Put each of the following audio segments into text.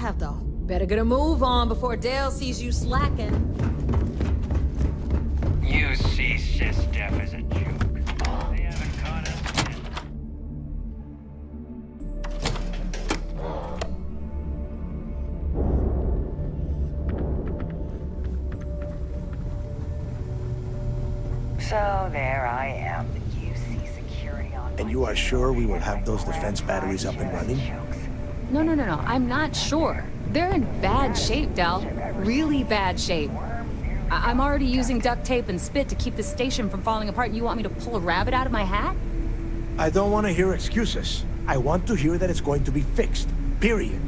have, though. Better get a move on before Dale sees you slacking. You see Sys-Def as a joke. They haven't caught us yet. So there I am, the UC security on. And you are sure we will have those defense batteries up and running? No. I'm not sure. They're in bad shape, Del. Really bad shape. I'm already using duct tape and spit to keep the station from falling apart, and you want me to pull a rabbit out of my hat? I don't want to hear excuses. I want to hear that it's going to be fixed. Period.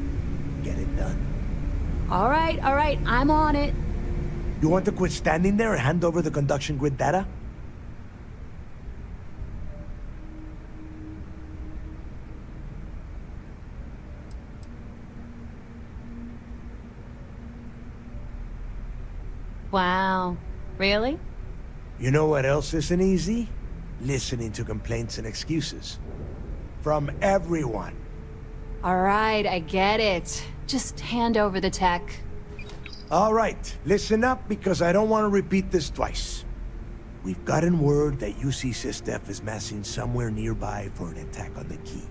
Get it done. All right. I'm on it. You want to quit standing there and hand over the conduction grid data? Wow. Really? You know what else isn't easy? Listening to complaints and excuses. From everyone. All right, I get it. Just hand over the tech. All right, listen up because I don't want to repeat this twice. We've gotten word that UC Sys-Def is massing somewhere nearby for an attack on the key.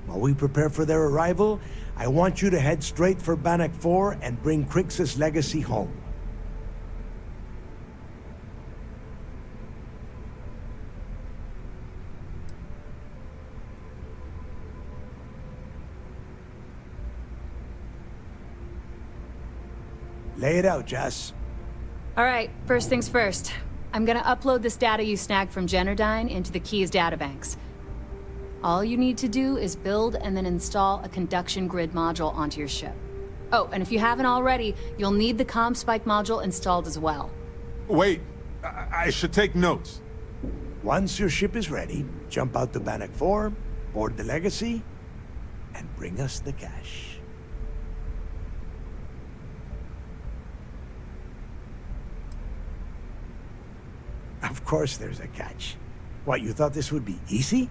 While we prepare for their arrival, I want you to head straight for Bannock 4 and bring Crixus' legacy home. Lay it out, Jess. All right, first things first. I'm gonna upload this data you snagged from Generdyne into the Key's databanks. All you need to do is build and then install a conduction grid module onto your ship. Oh, and if you haven't already, you'll need the comm spike module installed as well. Wait, I should take notes. Once your ship is ready, jump out to Bannock 4, board the legacy, and bring us the cash. Of course there's a catch. What, you thought this would be easy?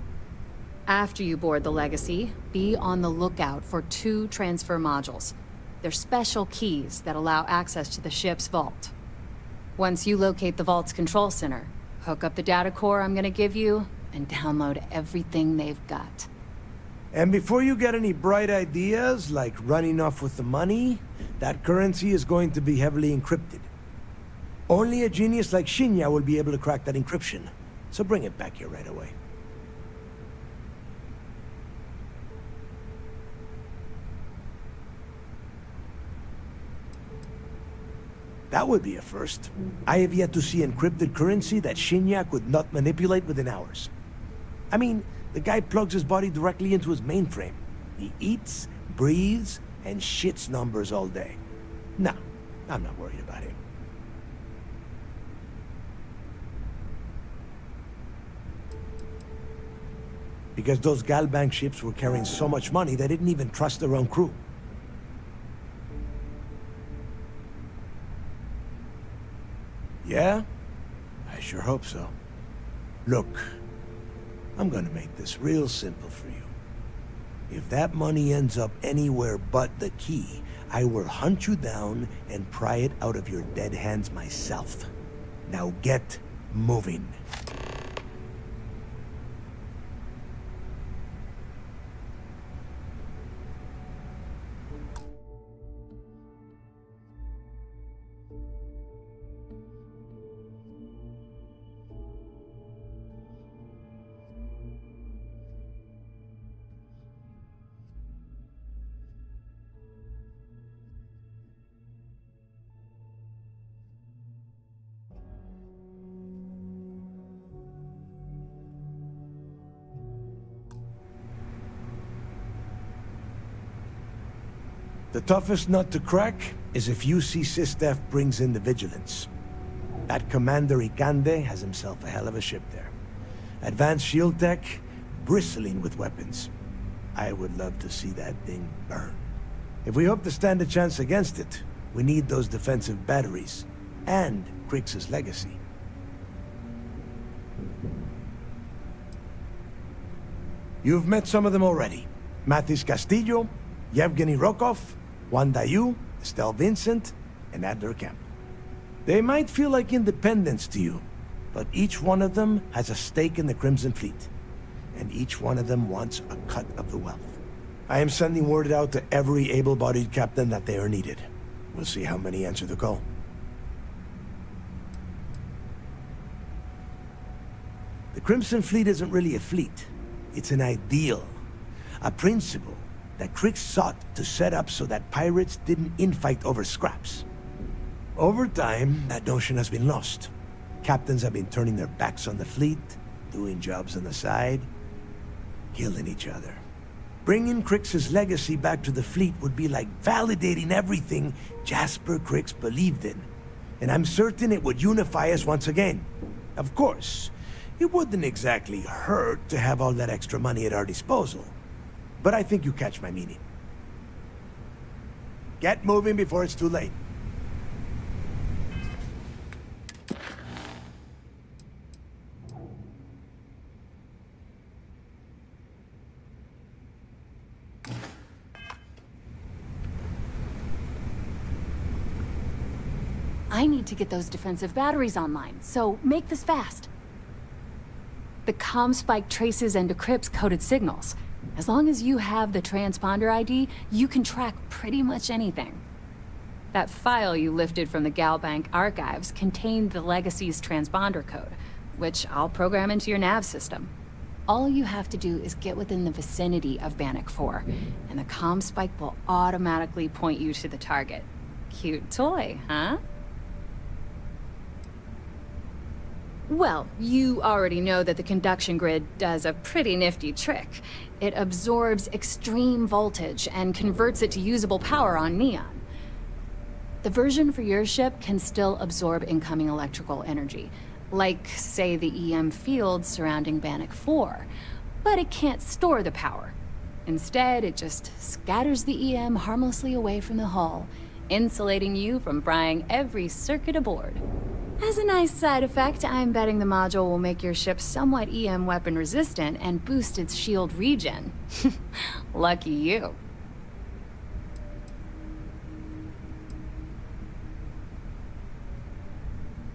After you board the Legacy, be on the lookout for 2 transfer modules. They're special keys that allow access to the ship's vault. Once you locate the vault's control center, hook up the data core I'm gonna give you, and download everything they've got. And before you get any bright ideas, like running off with the money, that currency is going to be heavily encrypted. Only a genius like Shinya will be able to crack that encryption. So bring it back here right away. That would be a first. I have yet to see encrypted currency that Shinya could not manipulate within hours. I mean, the guy plugs his body directly into his mainframe. He eats, breathes, and shits numbers all day. No, I'm not worried about him. Because those Galbank ships were carrying so much money, they didn't even trust their own crew. Yeah? I sure hope so. Look, I'm gonna make this real simple for you. If that money ends up anywhere but the key, I will hunt you down and pry it out of your dead hands myself. Now get moving. The toughest nut to crack is if UC Sys-Def brings in the Vigilance. That Commander Ikande has himself a hell of a ship there. Advanced shield tech, bristling with weapons. I would love to see that thing burn. If we hope to stand a chance against it, we need those defensive batteries, and Crixus' legacy. You've met some of them already. Mathis Castillo, Yevgeny Rokov, Wanda Yu, Estelle Vincent, and Adler Kemp. They might feel like independents to you, but each one of them has a stake in the Crimson Fleet, and each one of them wants a cut of the wealth. I am sending word out to every able-bodied captain that they are needed. We'll see how many answer the call. The Crimson Fleet isn't really a fleet. It's an ideal. A principle that Krix sought to set up so that pirates didn't infight over scraps. Over time, that notion has been lost. Captains have been turning their backs on the fleet, doing jobs on the side, killing each other. Bringing Krix's legacy back to the fleet would be like validating everything Jasper Krix believed in. And I'm certain it would unify us once again. Of course, it wouldn't exactly hurt to have all that extra money at our disposal. But I think you catch my meaning. Get moving before it's too late. I need to get those defensive batteries online, so make this fast. The comm spike traces and decrypts coded signals. As long as you have the transponder ID, you can track pretty much anything. That file you lifted from the Galbank archives contained the Legacy's transponder code, which I'll program into your nav system. All you have to do is get within the vicinity of Bannock 4, and the comm spike will automatically point you to the target. Cute toy, huh? Well, you already know that the conduction grid does a pretty nifty trick. It absorbs extreme voltage and converts it to usable power on neon. The version for your ship can still absorb incoming electrical energy, like, say, the EM field surrounding Bannock 4, but it can't store the power. Instead, it just scatters the EM harmlessly away from the hull, insulating you from frying every circuit aboard. As a nice side effect, I'm betting the module will make your ship somewhat EM weapon resistant and boost its shield regen. Lucky you.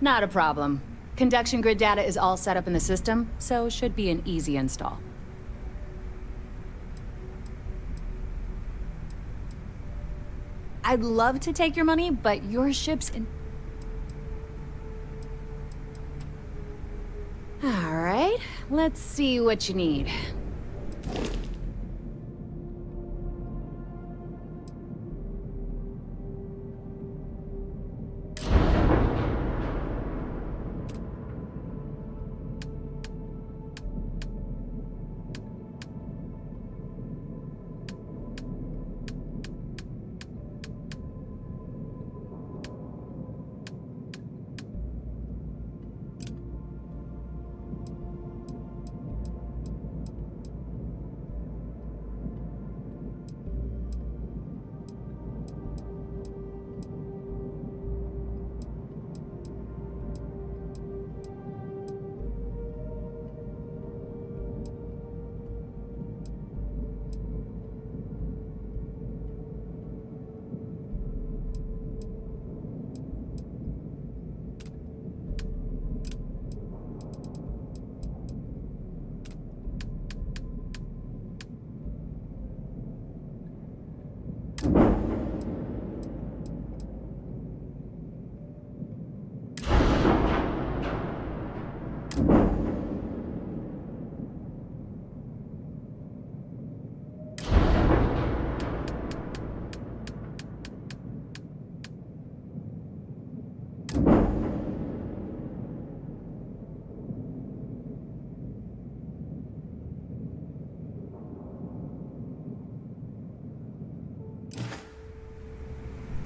Not a problem. Conduction grid data is all set up in the system, so it should be an easy install. I'd love to take your money, but your ship's in... All right, let's see what you need.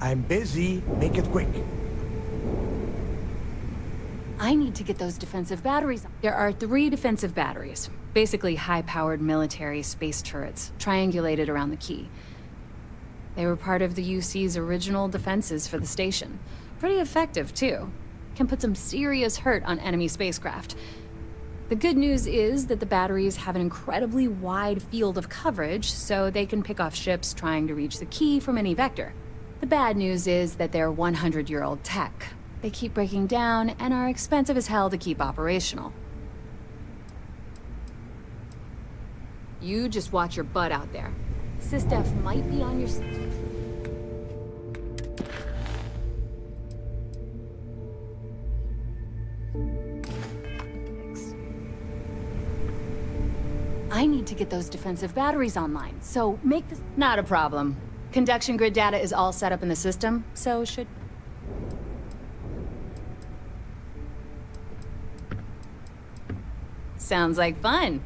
I'm busy. Make it quick. I need to get those defensive batteries. There are 3 defensive batteries, basically high-powered military space turrets, triangulated around the key. They were part of the UC's original defenses for the station. Pretty effective, too. Can put some serious hurt on enemy spacecraft. The good news is that the batteries have an incredibly wide field of coverage, so they can pick off ships trying to reach the key from any vector. The bad news is that they're 100-year-old tech. They keep breaking down and are expensive as hell to keep operational. You just watch your butt out there. SysDef might be on your... I need to get those defensive batteries online, so make this... Not a problem. Conduction grid data is all set up in the system, so should... Sounds like fun.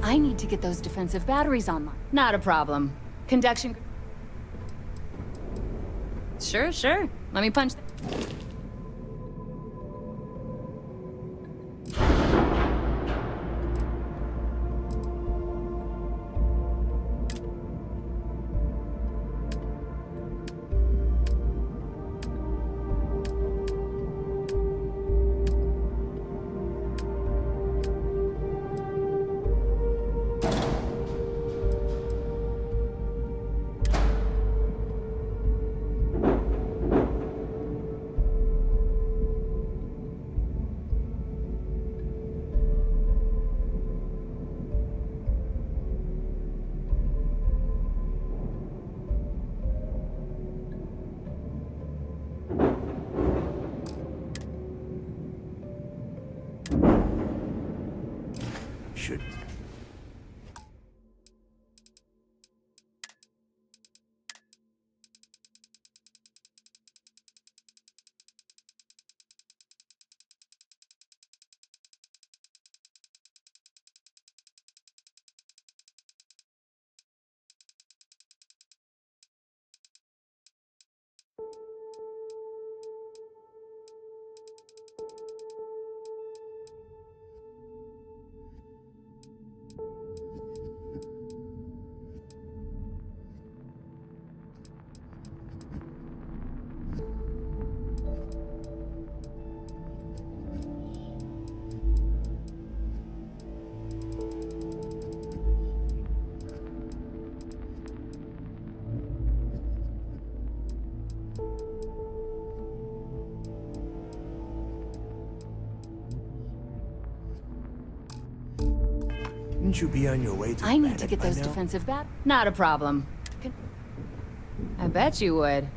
I need to get those defensive batteries online. Not a problem. Conduction... Sure, sure. Let me punch... should. Shouldn't you be on your way to I need to Bannock get by those now? defensive Not a problem. I bet you would.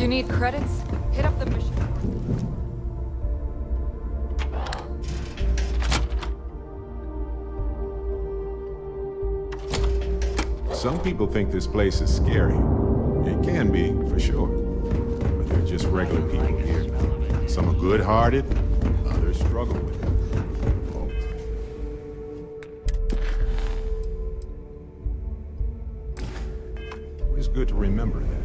you need credits? Hit up the mission. Some people think this place is scary. It can be, for sure. But they're just regular people here. Some are good-hearted, others struggle with it. It's good to remember that.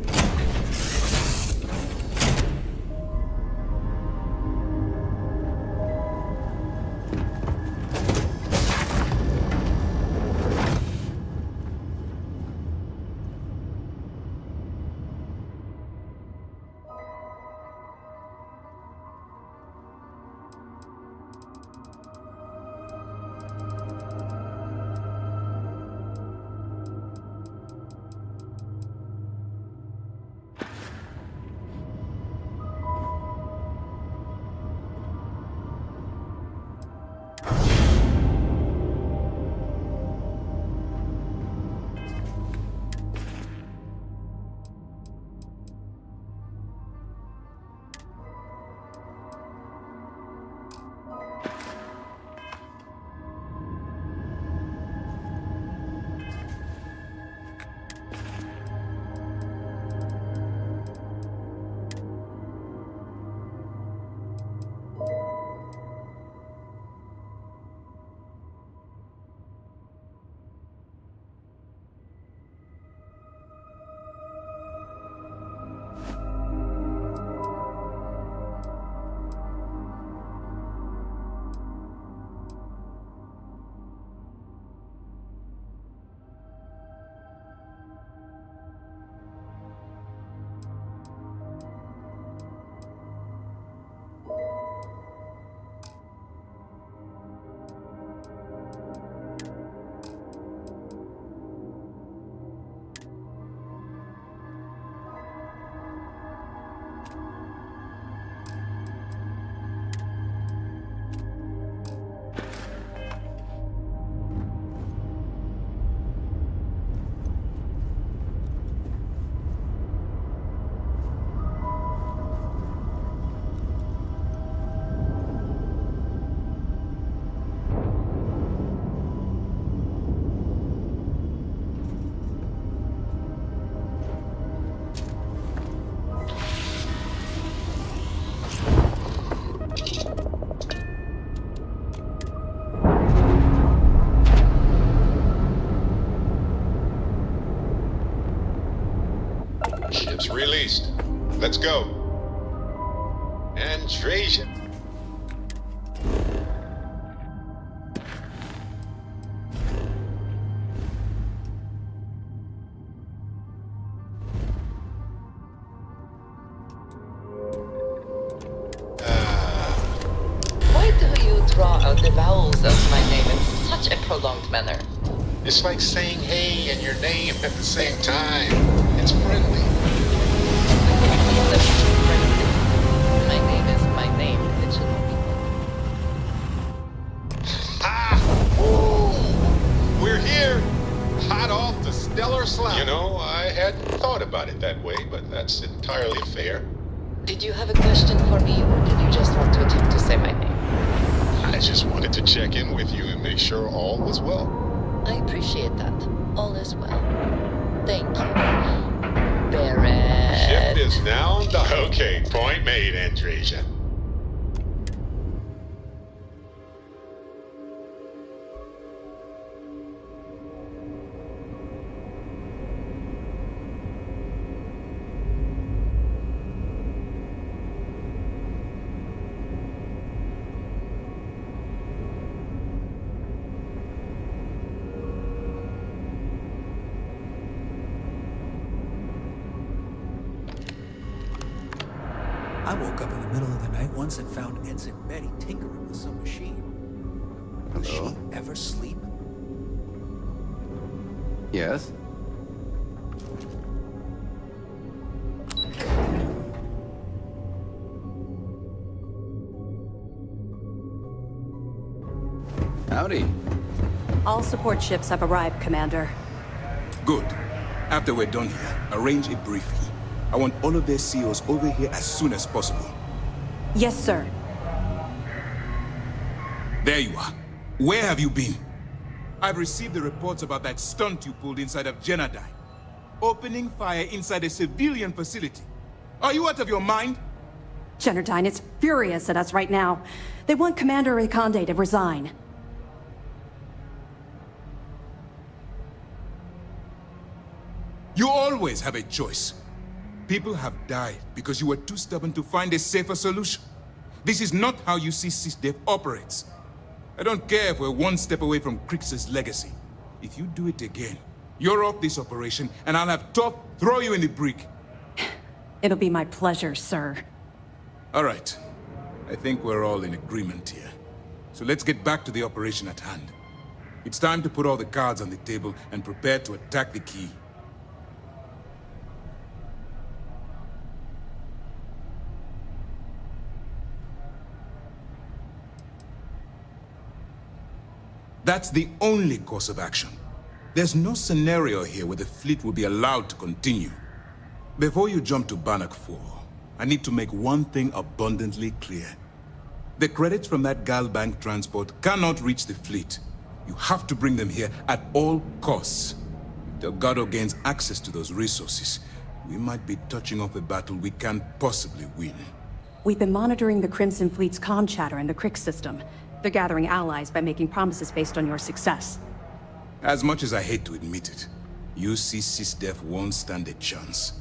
Ship's released. Let's go. And Trajan. Why do you draw out the vowels of my name in such a prolonged manner? It's like saying hey and your name at the same time. It's friendly. My name is my name. It should not be. Ha! Ooh! We're here! Hot off the stellar slap. You know, I hadn't thought about it that way, but that's entirely fair. Did you have a question for me, or did you just want to attempt to say my name? I just wanted to check in with you and make sure all was well. I appreciate that. All is well. Thank you. Barrett. Ship is now done. Okay, point made, Andreja. I woke up in the middle of the night once and found Ensign Betty tinkering with some machine. Does she ever sleep? Yes? Howdy. All support ships have arrived, Commander. Good. After we're done here, arrange a briefing. I want all of their CEOs over here as soon as possible. Yes, sir. There you are. Where have you been? I've received the reports about that stunt you pulled inside of Genadai. Opening fire inside a civilian facility. Are you out of your mind? Generdyne is furious at us right now. They want Commander Ikande to resign. You always have a choice. People have died because you were too stubborn to find a safer solution. This is not how you see SysDev operates. I don't care if we're one step away from Crix's legacy. If you do it again, you're off this operation, and I'll have Top throw you in the brig. It'll be my pleasure, sir. All right. I think we're all in agreement here. So let's get back to the operation at hand. It's time to put all the cards on the table and prepare to attack the key. That's the only course of action. There's no scenario here where the fleet will be allowed to continue. Before you jump to Bannock 4, I need to make one thing abundantly clear. The credits from that Galbank transport cannot reach the fleet. You have to bring them here at all costs. If Delgado gains access to those resources, we might be touching off a battle we can't possibly win. We've been monitoring the Crimson Fleet's comm chatter in the Crix system. They're gathering allies by making promises based on your success. As much as I hate to admit it, UC SysDev won't stand a chance.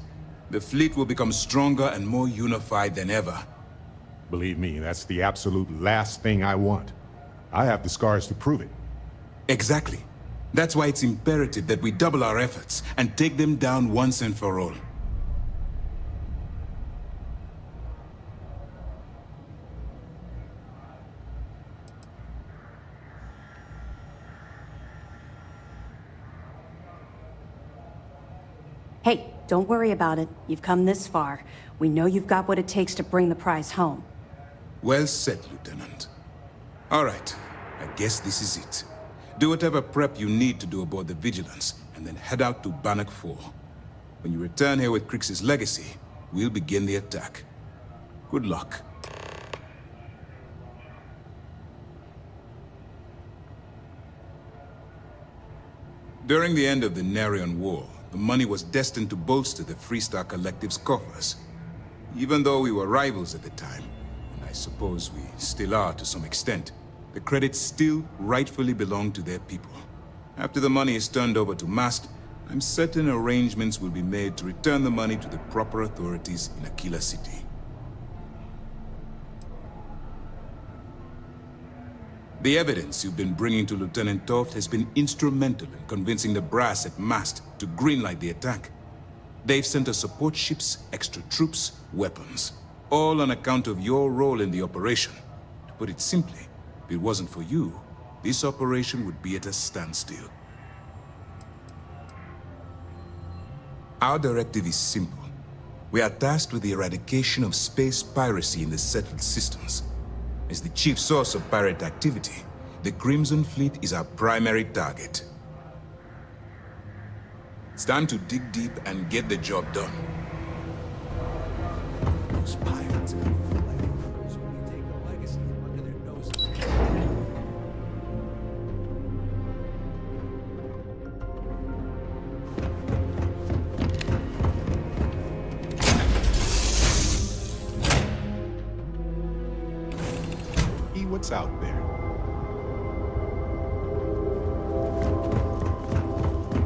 The fleet will become stronger and more unified than ever. Believe me, that's the absolute last thing I want. I have the scars to prove it. Exactly. That's why it's imperative that we double our efforts and take them down once and for all. Hey, don't worry about it. You've come this far. We know you've got what it takes to bring the prize home. Well said, Lieutenant. All right, I guess this is it. Do whatever prep you need to do aboard the Vigilance, and then head out to Bannock 4. When you return here with Crix's legacy, we'll begin the attack. Good luck. During the end of the Narion War, the money was destined to bolster the Freestar Collective's coffers. Even though we were rivals at the time, and I suppose we still are to some extent, the credits still rightfully belong to their people. After the money is turned over to Mast, I'm certain arrangements will be made to return the money to the proper authorities in Aquila City. The evidence you've been bringing to Lieutenant Toft has been instrumental in convincing the brass at Mast to greenlight the attack. They've sent us support ships, extra troops, weapons, all on account of your role in the operation. To put it simply, if it wasn't for you, this operation would be at a standstill. Our directive is simple. We are tasked with the eradication of space piracy in the settled systems. As the chief source of pirate activity, the Crimson Fleet is our primary target. It's time to dig deep and get the job done. Those pirates have been fighting, so we take the legacy from under their noses. What's out there?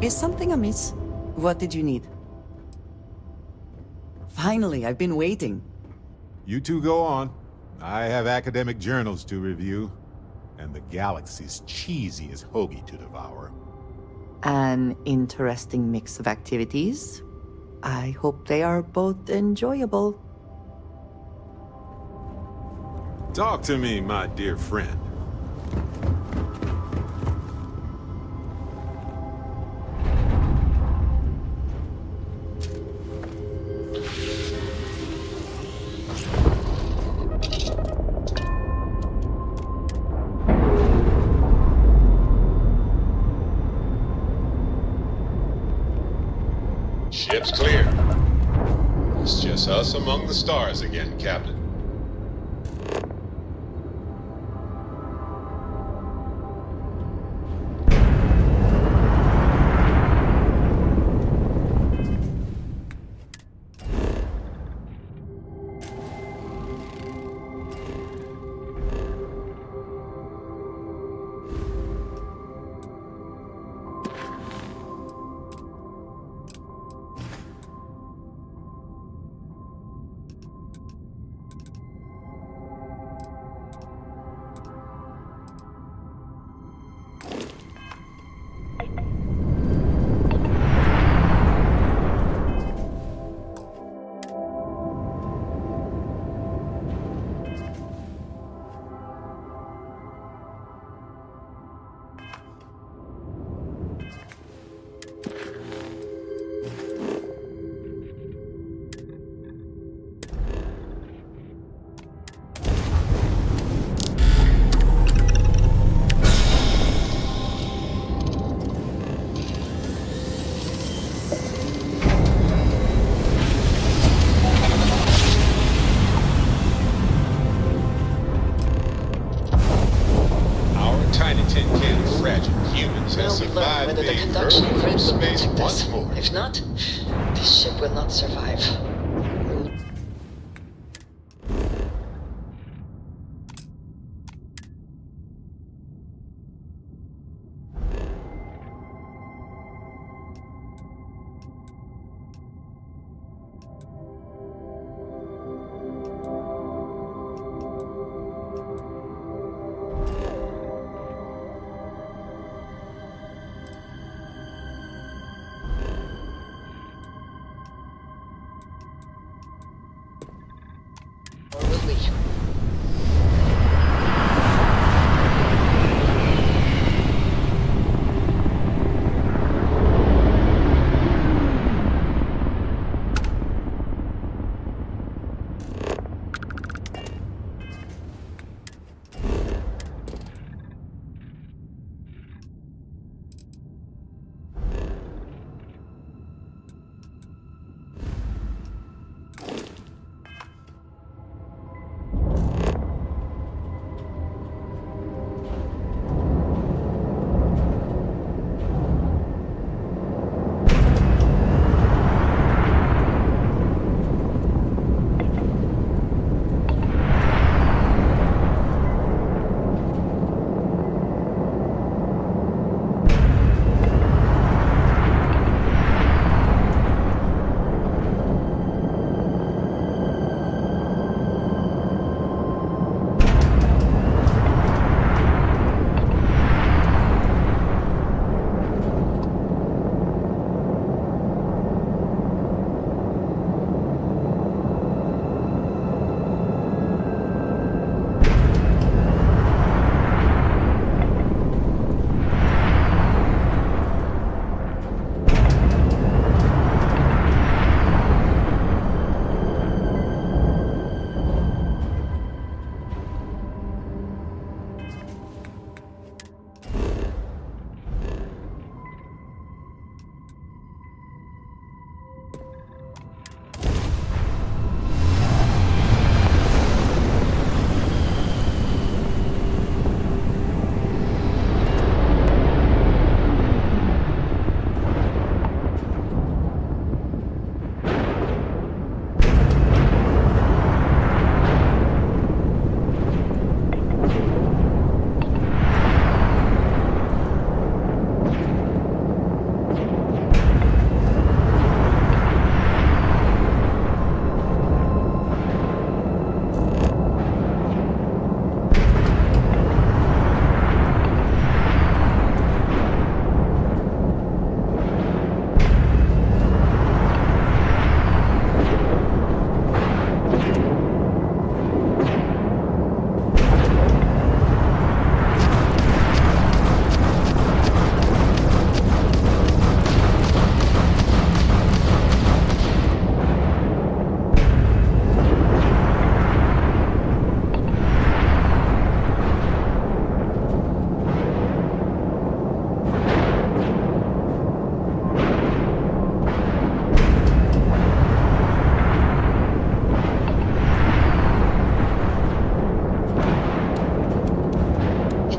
Is something amiss? What did you need? Finally, I've been waiting. You two go on. I have academic journals to review, and the galaxy's cheesy as hoagie to devour. An interesting mix of activities. I hope they are both enjoyable. Talk to me, my dear friend. Ship's clear. It's us among the stars again, Captain. Whether the conduction grid will protect us. If not, this ship will not survive.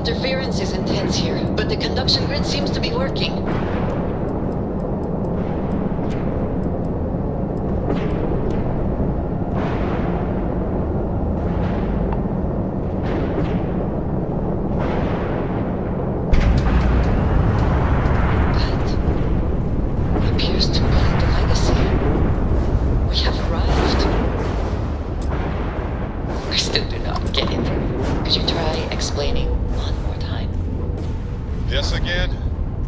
Interference is intense here, but the conduction grid seems to be working. That appears to be the legacy. We have arrived. I still do not get it. Could you try explaining one more time? This again?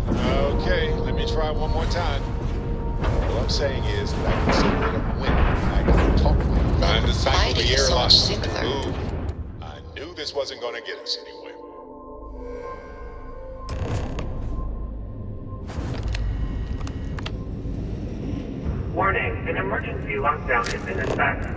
Okay, let me try one more time. What I'm saying is that I can simulate a win. I can talk like behind the Why cycle do the you air so line. much simpler? I knew this wasn't gonna get us anywhere. Warning, an emergency lockdown is in effect.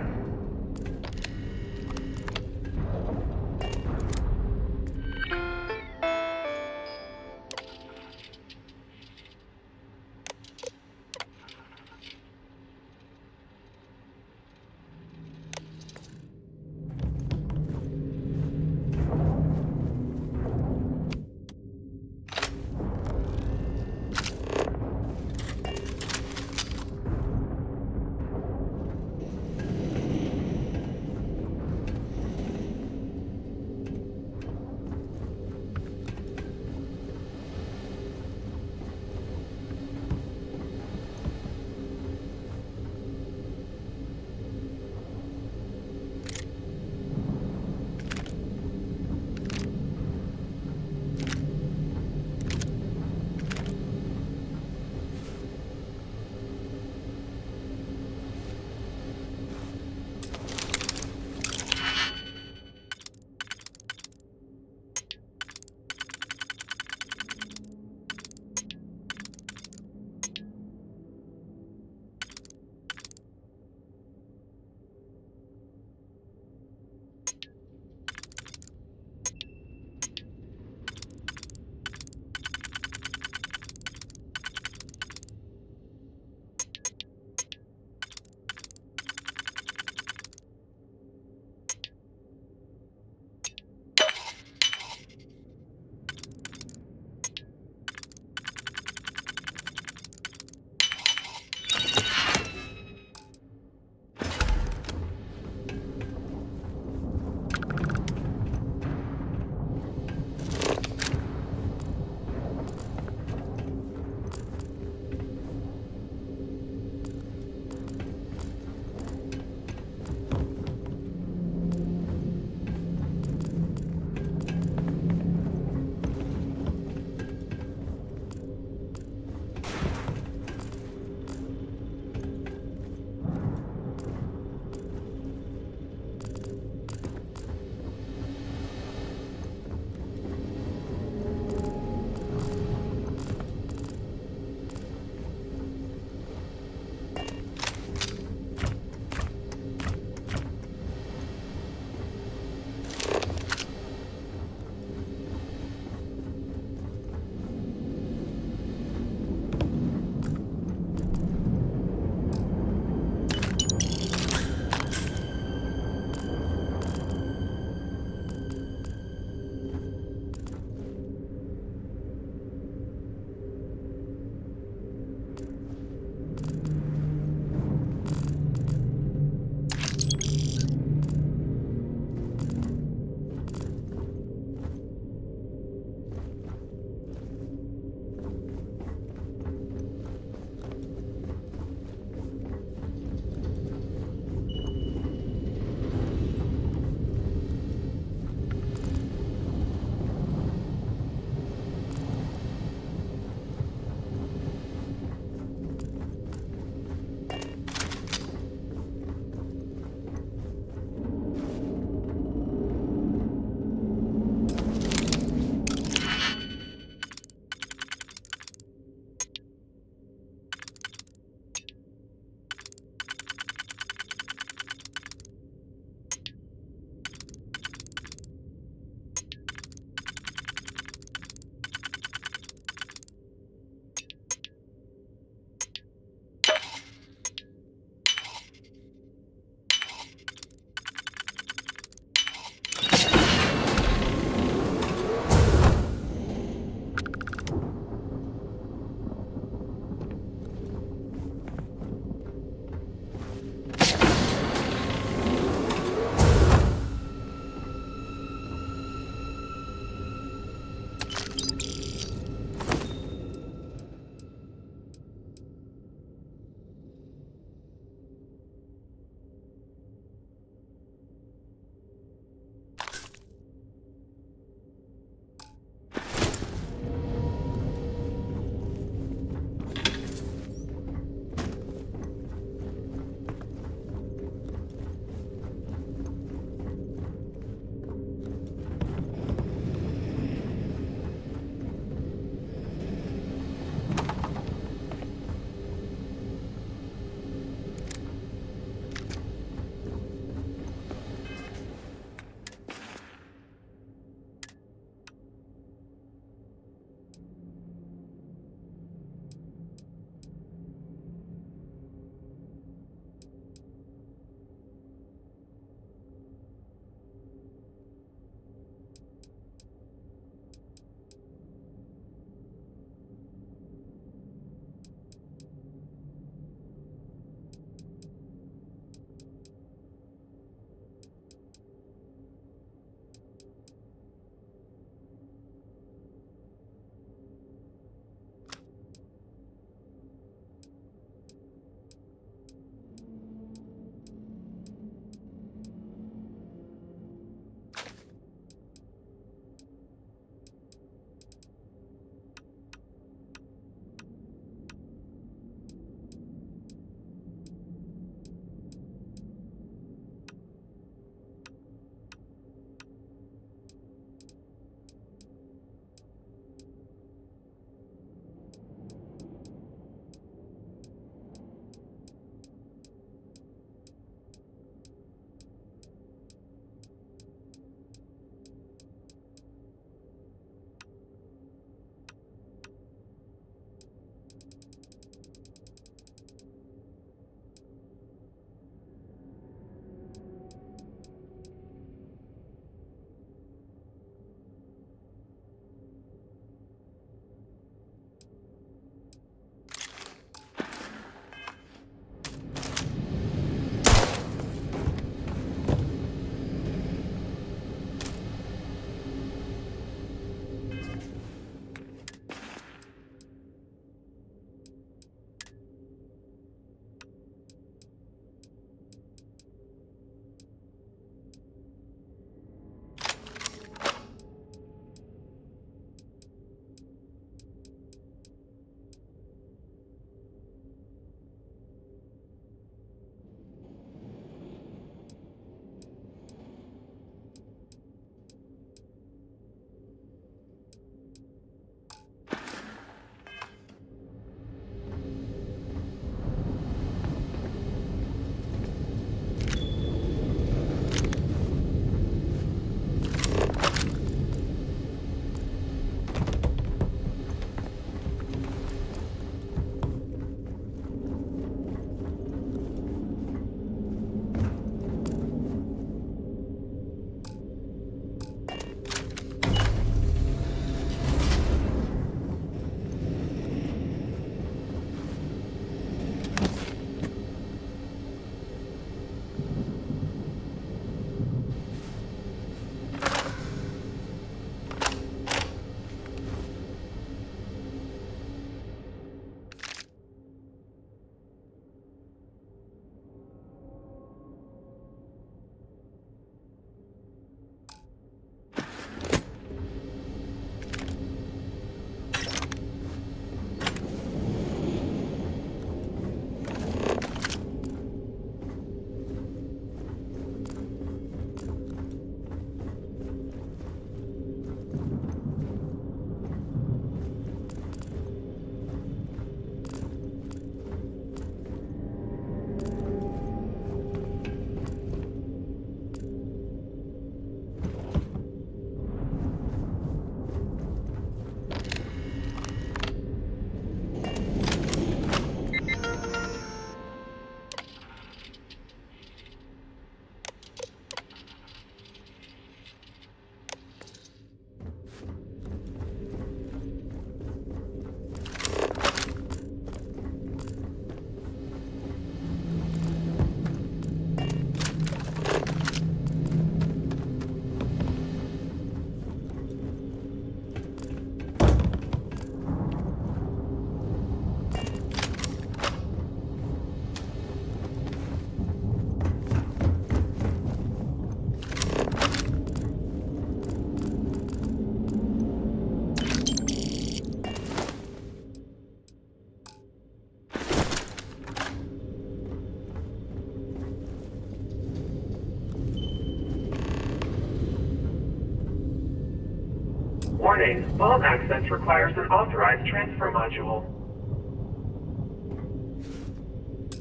Warning, vault access requires an authorized transfer module.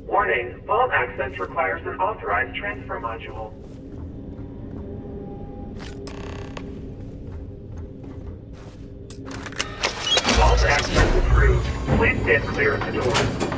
Warning, vault access requires an authorized transfer module. Vault access approved. Please stand clear of the door.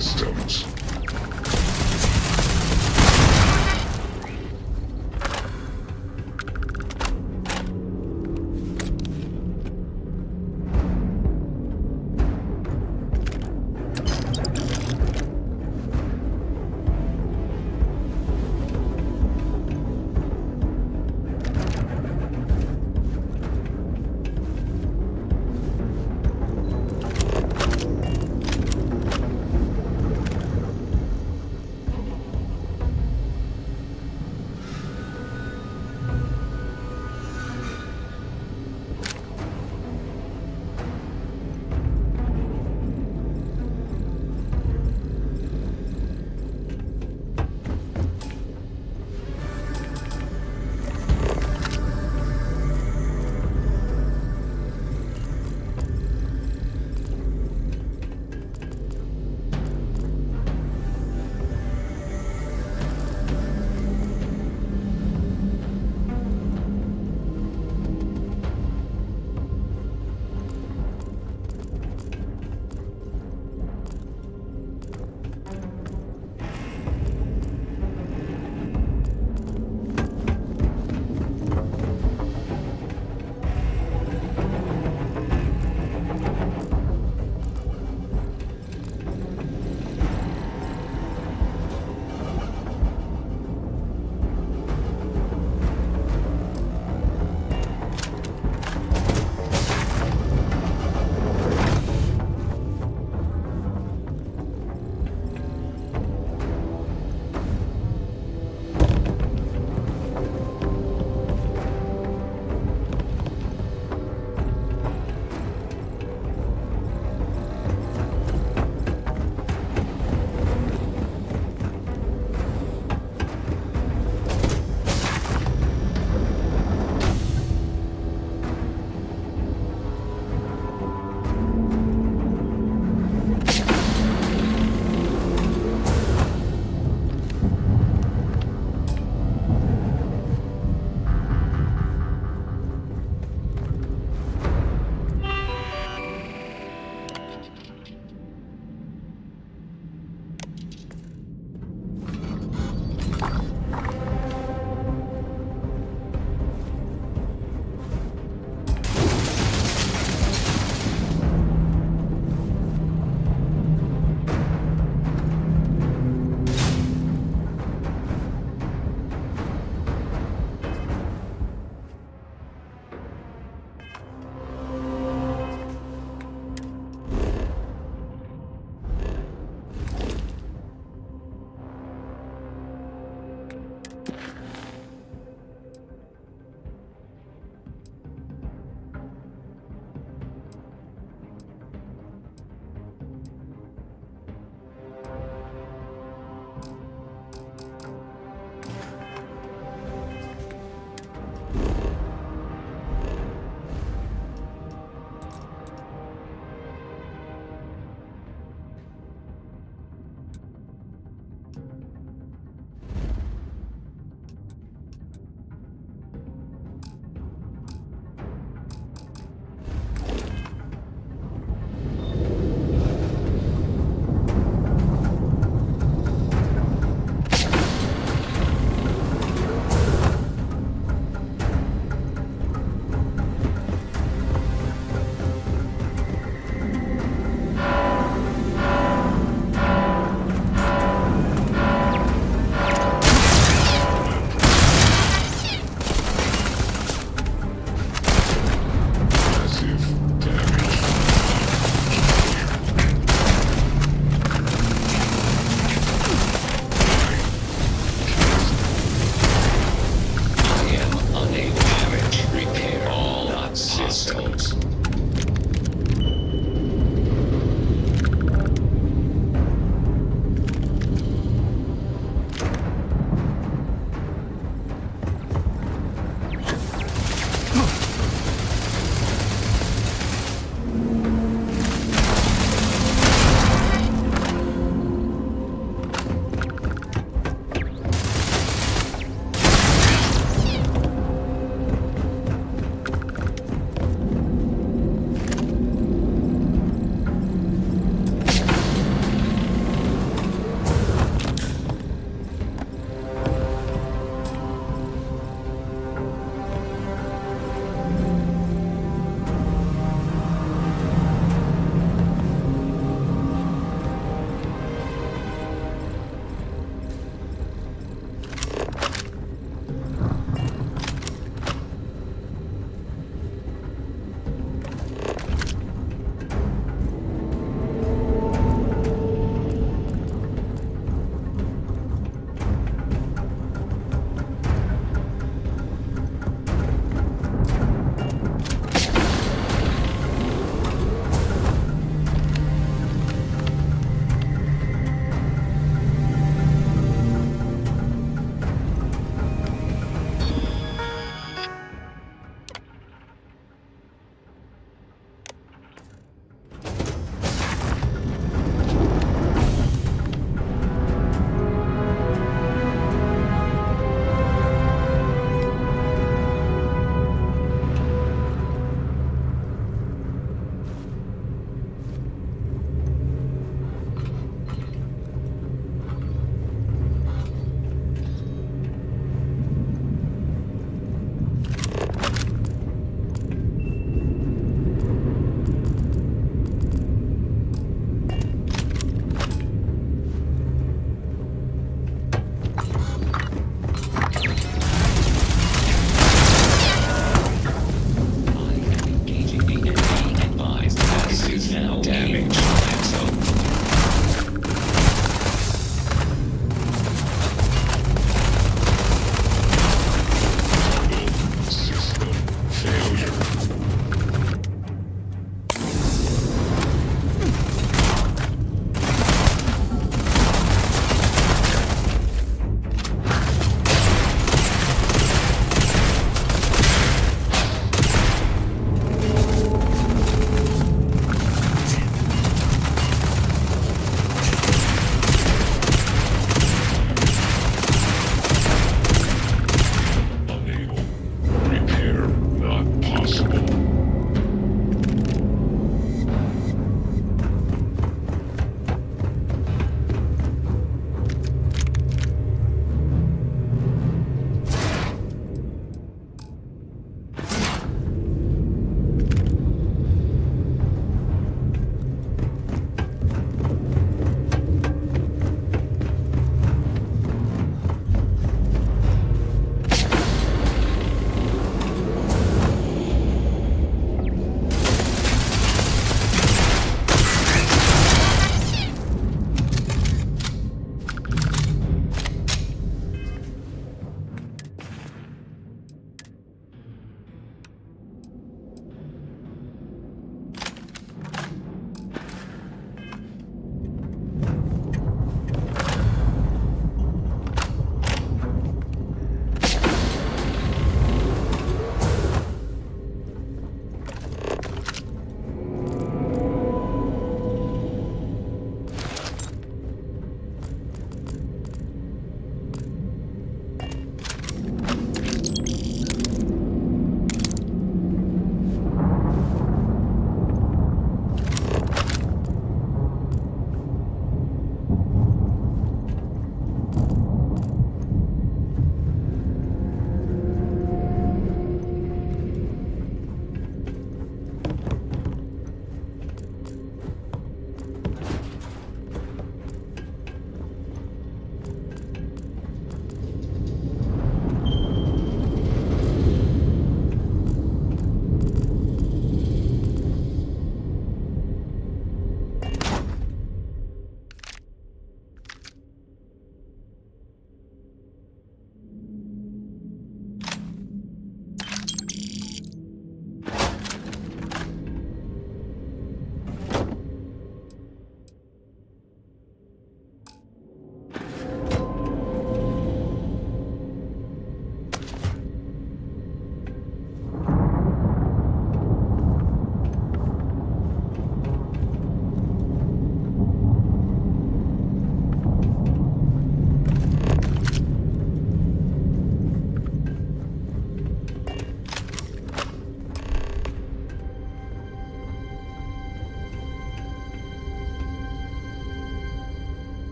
systems.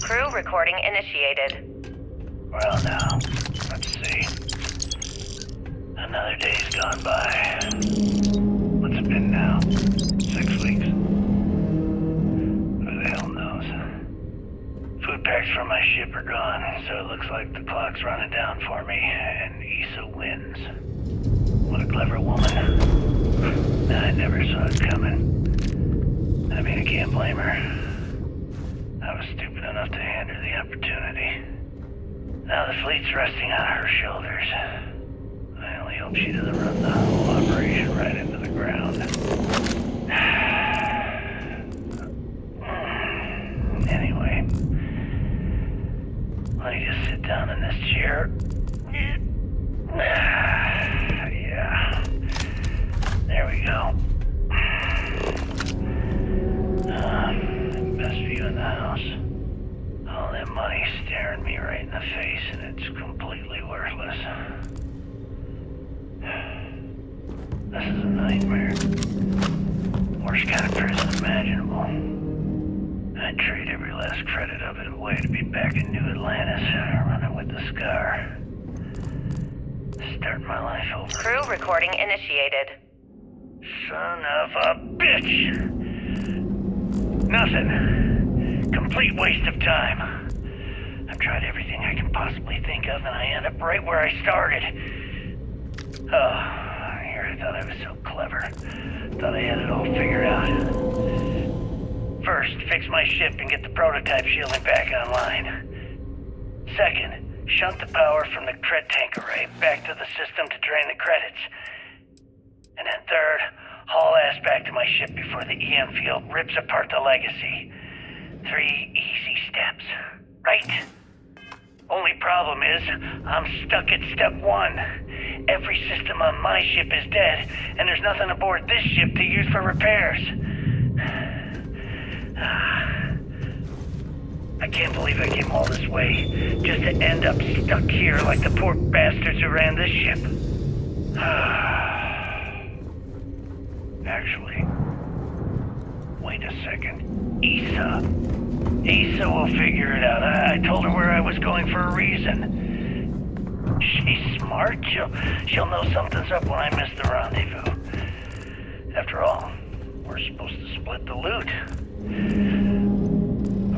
Crew recording initiated. Well now, let's see. Another day's gone by. What's it been now? 6 weeks? Who the hell knows? Food packs from my ship are gone, so it looks like the clock's running down for me, and Issa wins. What a clever woman. I never saw it coming. I mean, I can't blame her. I was stupid enough to hand her the opportunity. Now the fleet's resting on her shoulders. I only hope she doesn't run the whole operation right into the ground. Anyway, let me just sit down in this chair. Yeah. There we go. Best view in the house. All that money staring me right in the face, and it's completely worthless. This is a nightmare. Worst kind of prison imaginable. I'd trade every last credit of it away to be back in New Atlantis, running with the Scar. Start my life over. Crew recording initiated. Son of a bitch! Nothing. Complete waste of time. I've tried everything I can possibly think of, and I end up right where I started. Oh, here I thought I was so clever. Thought I had it all figured out. First, fix my ship and get the prototype shielding back online. Second, shunt the power from the cred tank array back to the system to drain the credits. And then third, haul ass back to my ship before the EM field rips apart the legacy. 3 easy steps, right? Only problem is, I'm stuck at step 1. Every system on my ship is dead, and there's nothing aboard this ship to use for repairs. I can't believe I came all this way, just to end up stuck here like the poor bastards who ran this ship. Actually, wait a second. Issa will figure it out. I told her where I was going for a reason. She's smart. She'll know something's up when I miss the rendezvous. After all, we're supposed to split the loot.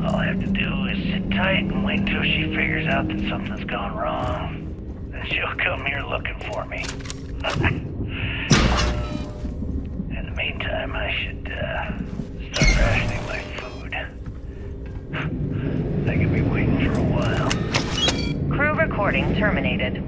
All I have to do is sit tight and wait until she figures out that something's gone wrong. Then she'll come here looking for me. In the meantime, I should start rationing my food. They could be waiting for a while. Crew recording terminated.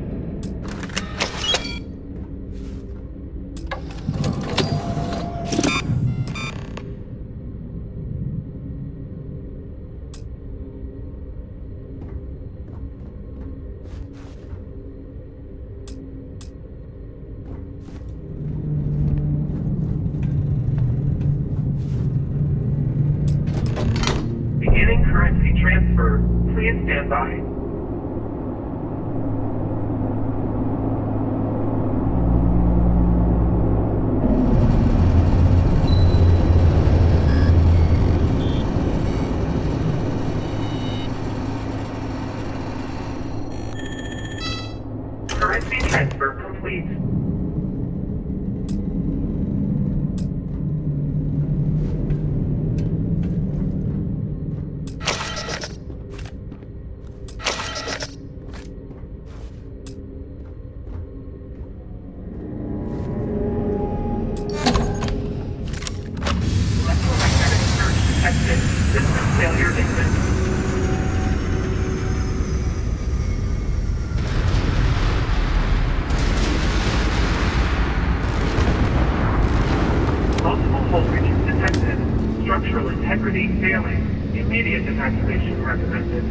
Beginning currency transfer. Please stand by. Currency transfer complete. Electromagnetic surge detected. System failure imminent. Multiple voltages detected. Structural integrity failing. Immediate evacuation recommended.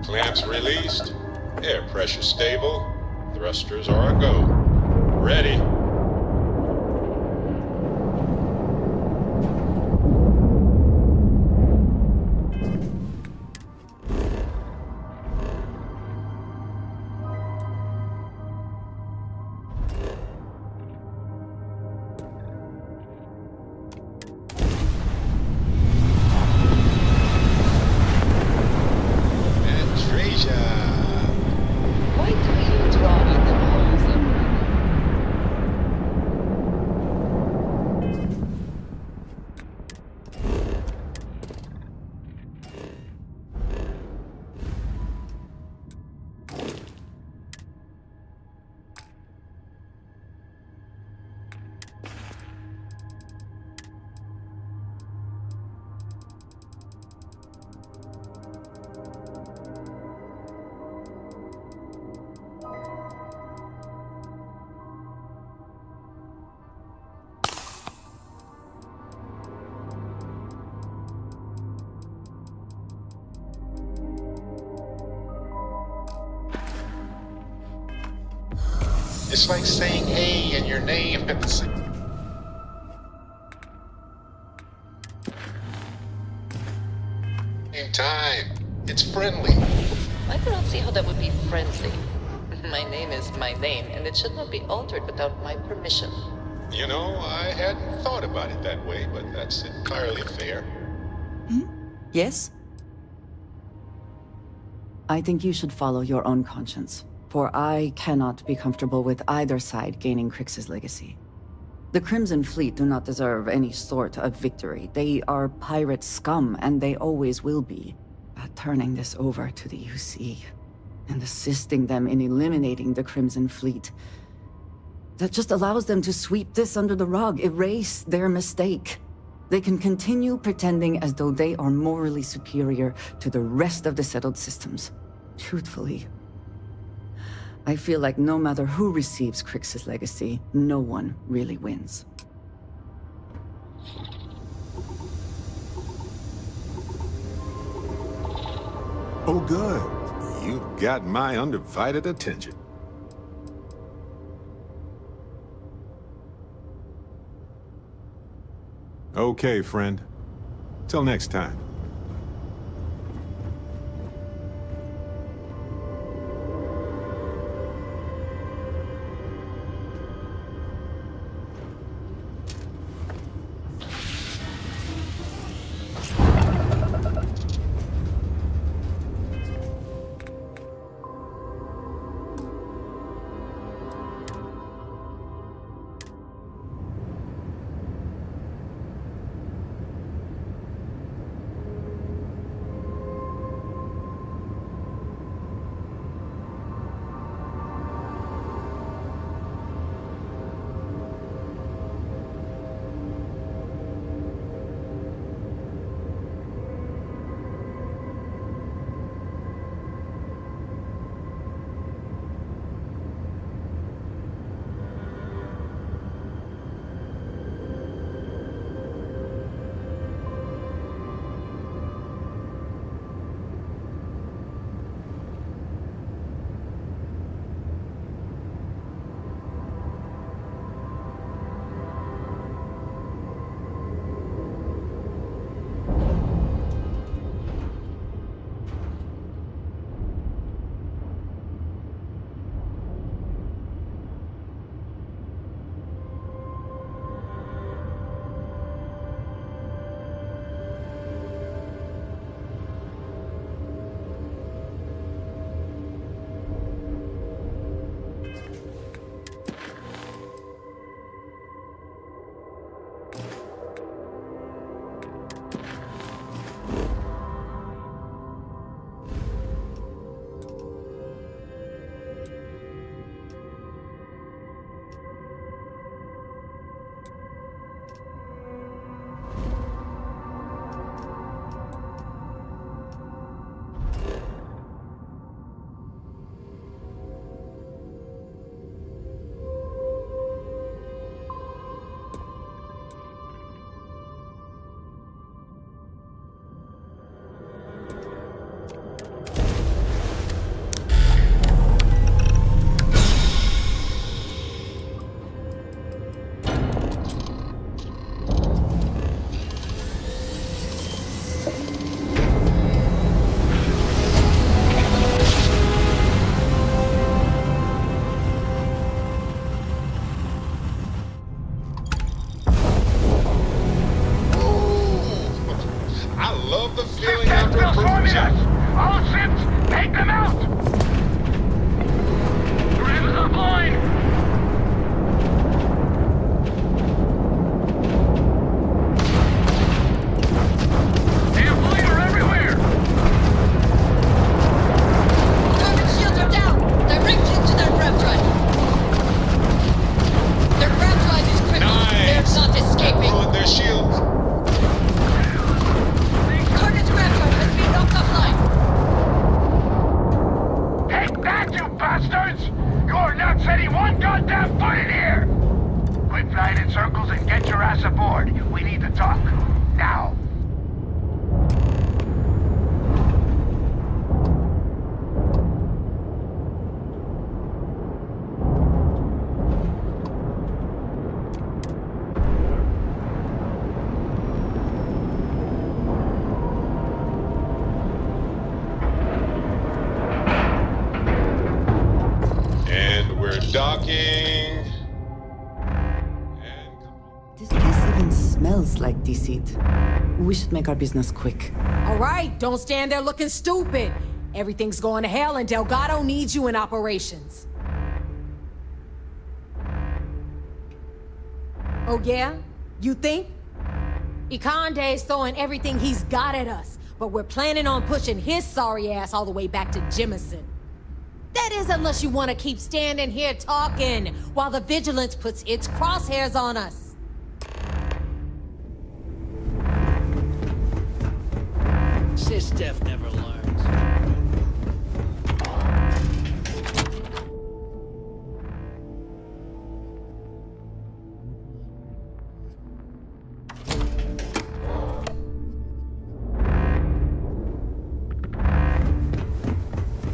Clamps released. Air pressure stable. Thrusters are a go. Ready. Why do you draw me the holes in It's like saying hey and your name at the same time. It's friendly. I do not see how that would be friendly. My name is my name, and it should not be altered without my permission. You know, I hadn't thought about it that way, but that's entirely fair. Yes? I think you should follow your own conscience, for I cannot be comfortable with either side gaining Crix's legacy. The Crimson Fleet do not deserve any sort of victory. They are pirate scum, and they always will be. But turning this over to the UC, and assisting them in eliminating the Crimson Fleet, that just allows them to sweep this under the rug, erase their mistake. They can continue pretending as though they are morally superior to the rest of the settled systems. Truthfully, I feel like no matter who receives Crix's legacy, no one really wins. Oh, good. You've got my undivided attention. Okay, friend. Till next time. bastards! You're not setting one goddamn foot in here! Quit flying in circles and get your ass aboard. We need to talk. Now. And we're docking. This place even smells like deceit. We should make our business quick. All right, don't stand there looking stupid. Everything's going to hell and Delgado needs you in operations. Oh yeah? You think? Ikande's throwing everything he's got at us, but we're planning on pushing his sorry ass all the way back to Jemison. That is unless you want to keep standing here talking while the Vigilance puts its crosshairs on us. Sistef never learns.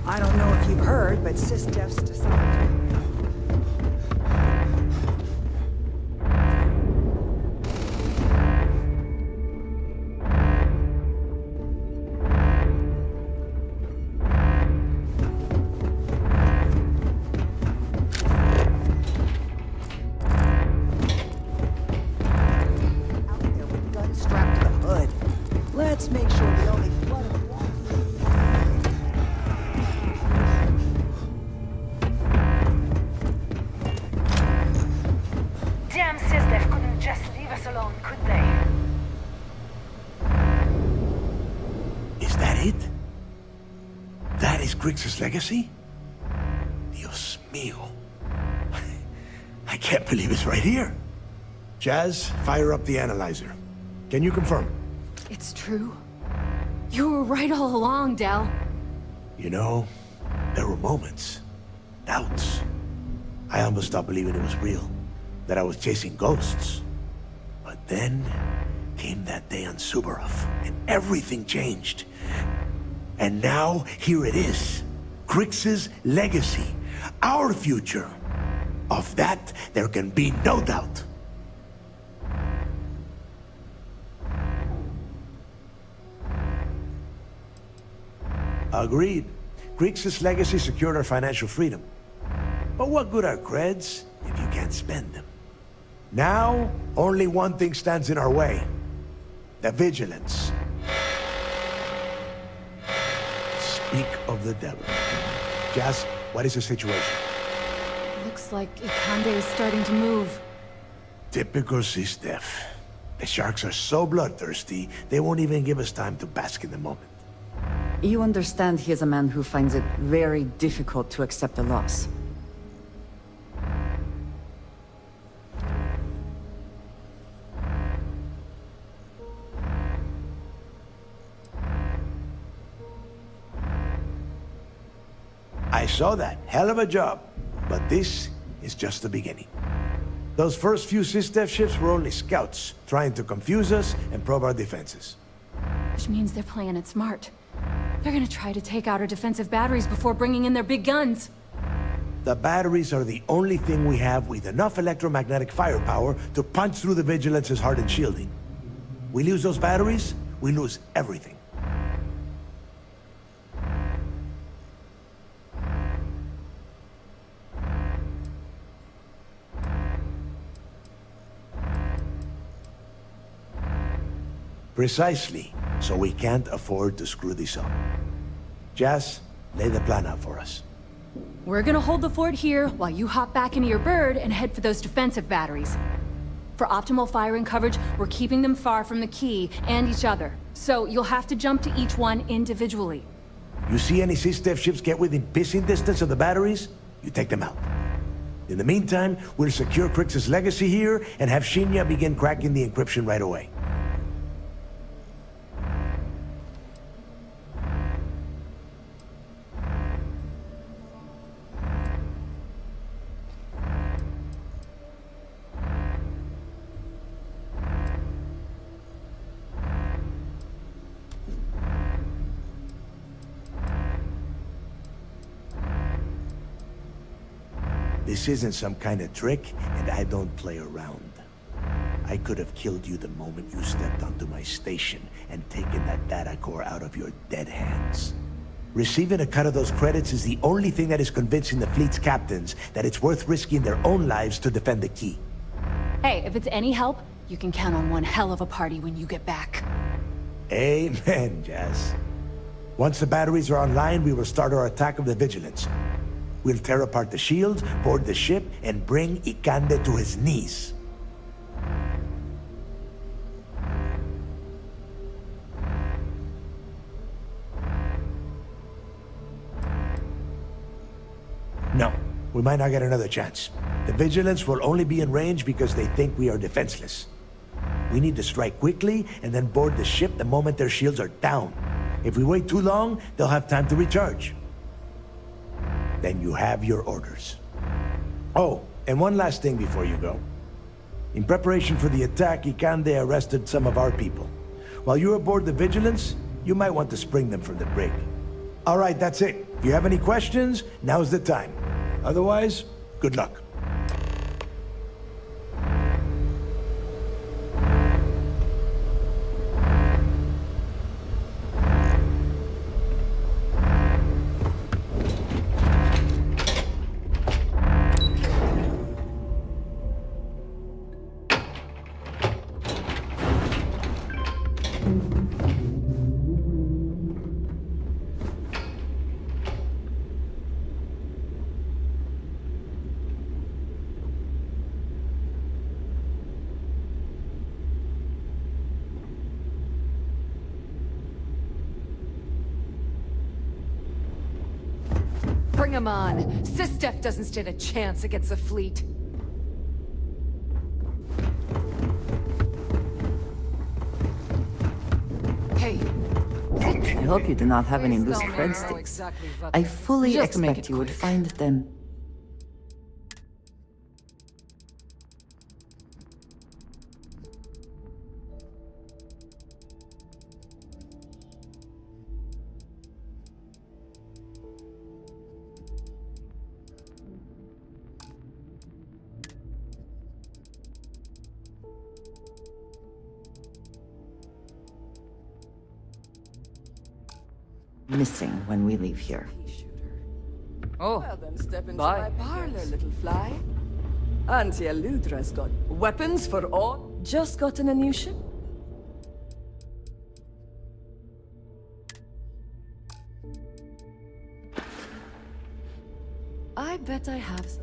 I don't know if you've heard, but Sistef's decided. Strapped to the hood. Let's make sure the only flood of water. Damn Sistef couldn't just leave us alone, could they? Is that it? That is Grixis' legacy? Dios mío. I can't believe it's right here. Jazz, fire up the analyzer. Can you confirm? It's true. You were right all along, Del. You know, there were moments, doubts. I almost stopped believing it was real, that I was chasing ghosts. But then came that day on Subarov, and everything changed. And now, here it is. Grixis' legacy. Our future. Of that, there can be no doubt. Agreed. Grixis' legacy secured our financial freedom. But what good are creds if you can't spend them? Now, only one thing stands in our way. The Vigilance. Speak of the devil. Jazz, what is the situation? Looks like Ikande is starting to move. Typical Sistef. The sharks are so bloodthirsty, they won't even give us time to bask in the moment. You understand he is a man who finds it very difficult to accept a loss. I saw that. Hell of a job. But this is just the beginning. Those first few Sistef ships were only scouts, trying to confuse us and probe our defenses. Which means they're playing it smart. They're gonna try to take out our defensive batteries before bringing in their big guns. The batteries are the only thing we have with enough electromagnetic firepower to punch through the Vigilance's hardened shielding. We lose those batteries, we lose everything. Precisely, so we can't afford to screw this up. Jazz, lay the plan out for us. We're gonna hold the fort here while you hop back into your bird and head for those defensive batteries. For optimal firing coverage, we're keeping them far from the key and each other. So you'll have to jump to each one individually. You see any Sistef ships get within pissing distance of the batteries, you take them out. In the meantime, we'll secure Grixis' legacy here and have Shinya begin cracking the encryption right away. This isn't some kind of trick, and I don't play around. I could have killed you the moment you stepped onto my station and taken that data core out of your dead hands. Receiving a cut of those credits is the only thing that is convincing the fleet's captains that it's worth risking their own lives to defend the key. Hey, if it's any help, you can count on one hell of a party when you get back. Amen, Jazz. Once the batteries are online, we will start our attack of the Vigilance. We'll tear apart the shields, board the ship, and bring Ikande to his knees. No, we might not get another chance. The Vigilance will only be in range because they think we are defenseless. We need to strike quickly and then board the ship the moment their shields are down. If we wait too long, they'll have time to recharge. Then you have your orders. Oh, and one last thing before you go. In preparation for the attack, Ikande arrested some of our people. While you're aboard the Vigilance, you might want to spring them from the brig. All right, that's it. If you have any questions, now's the time. Otherwise, good luck. Bring him on. Sistef doesn't stand a chance against the fleet. Hey. I hope you do not have any loose cred sticks. I fully expect you would find them. Missing when we leave here. Oh, Well, then step into bye. my parlor, little fly. Auntie Eludra's got weapons for all. Just gotten a new ship. I bet I have some.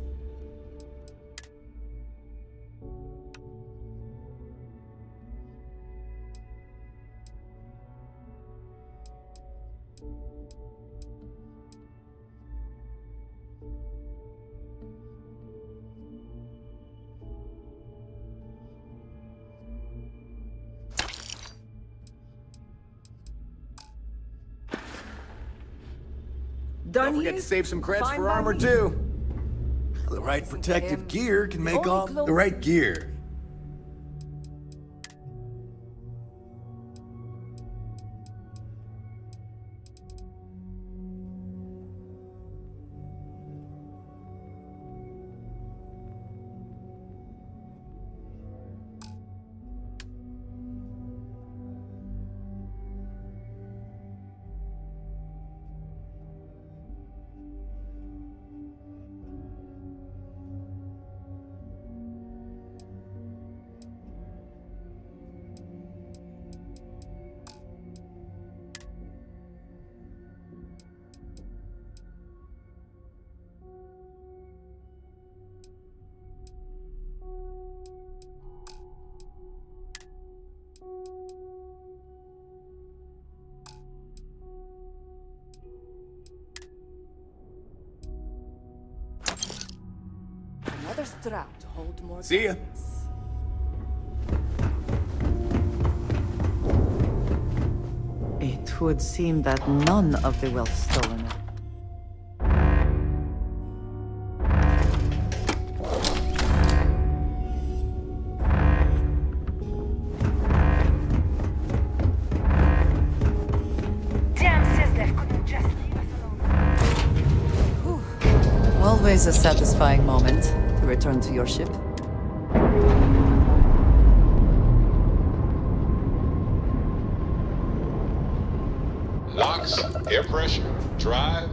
Don't forget to save some creds for armor, too. The right protective gear can make all... The right gear. Another strap to hold more. See ya. It would seem that none of the wealth stolen. Damn Sizzler couldn't just leave us alone. Well, Always a satisfying moment to return to your ship. Locks, air pressure, drive.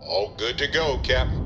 All good to go, Captain.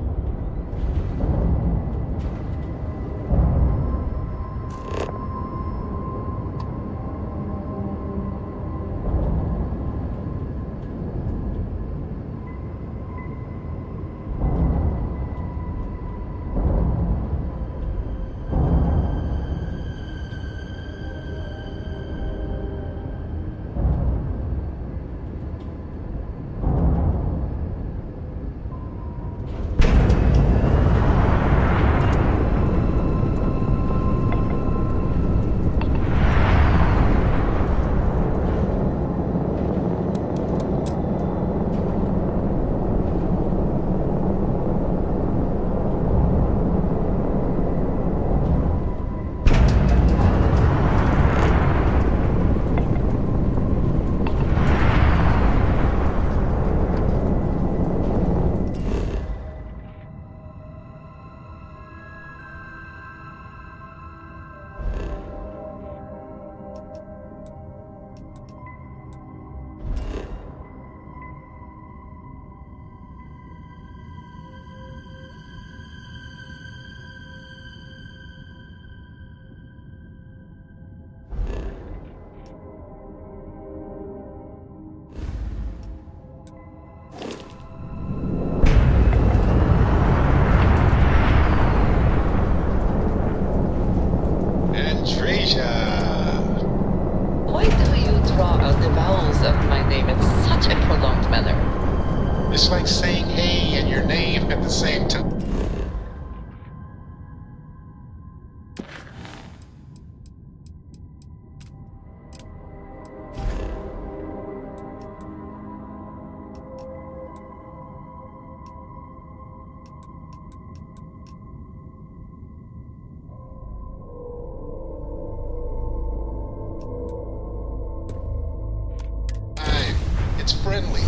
Why do you draw out the vowels of my name in such a prolonged manner? It's like saying hey and your name at the same time. It's friendly. I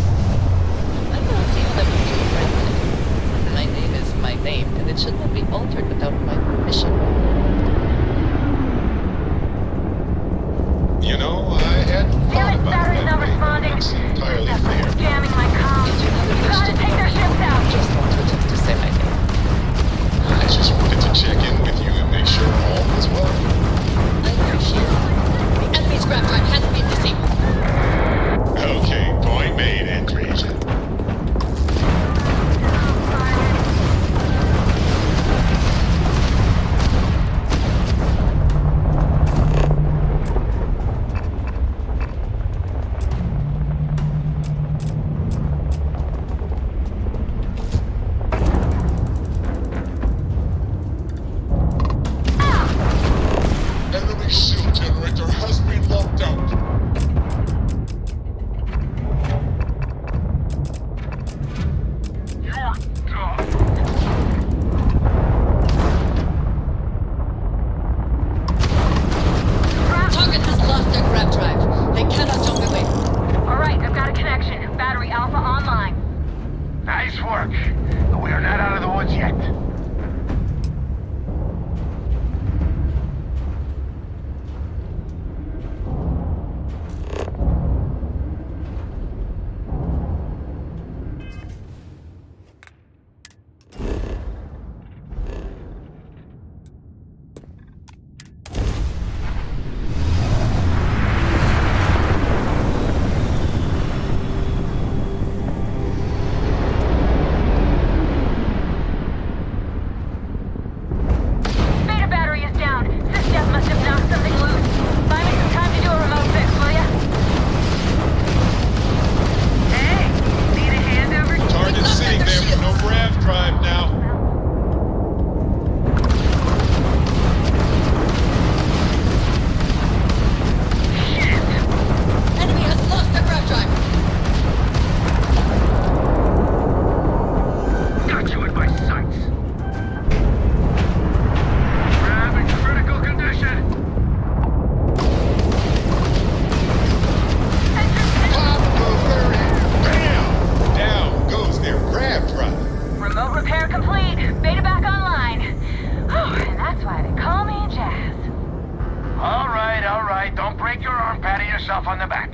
don't feel that would be friendly. My name is my name, and it should not be altered without my permission. You know, I had thought about it that way. That's entirely fair. Jamming my comms. You gotta take their ships out. I just wanted to say my name. I just wanted to check in with you and make sure all was well. I appreciate it. The enemy's grab time hasn't been disabled. Okay, point made, Andreja. yourself on the back.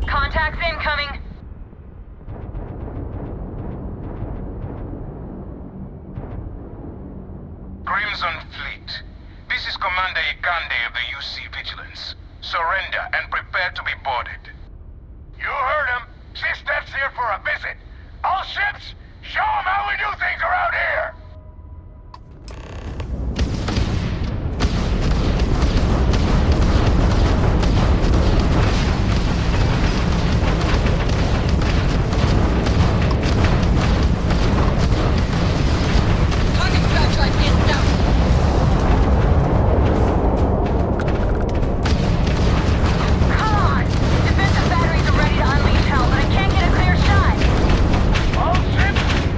Contacts incoming. Crimson Fleet. This is Commander Ikande of the UC Vigilance. Surrender and prepare to be boarded. You heard him. Sistef's here for a visit. All ships, show them how we do things around here.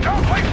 Don't waste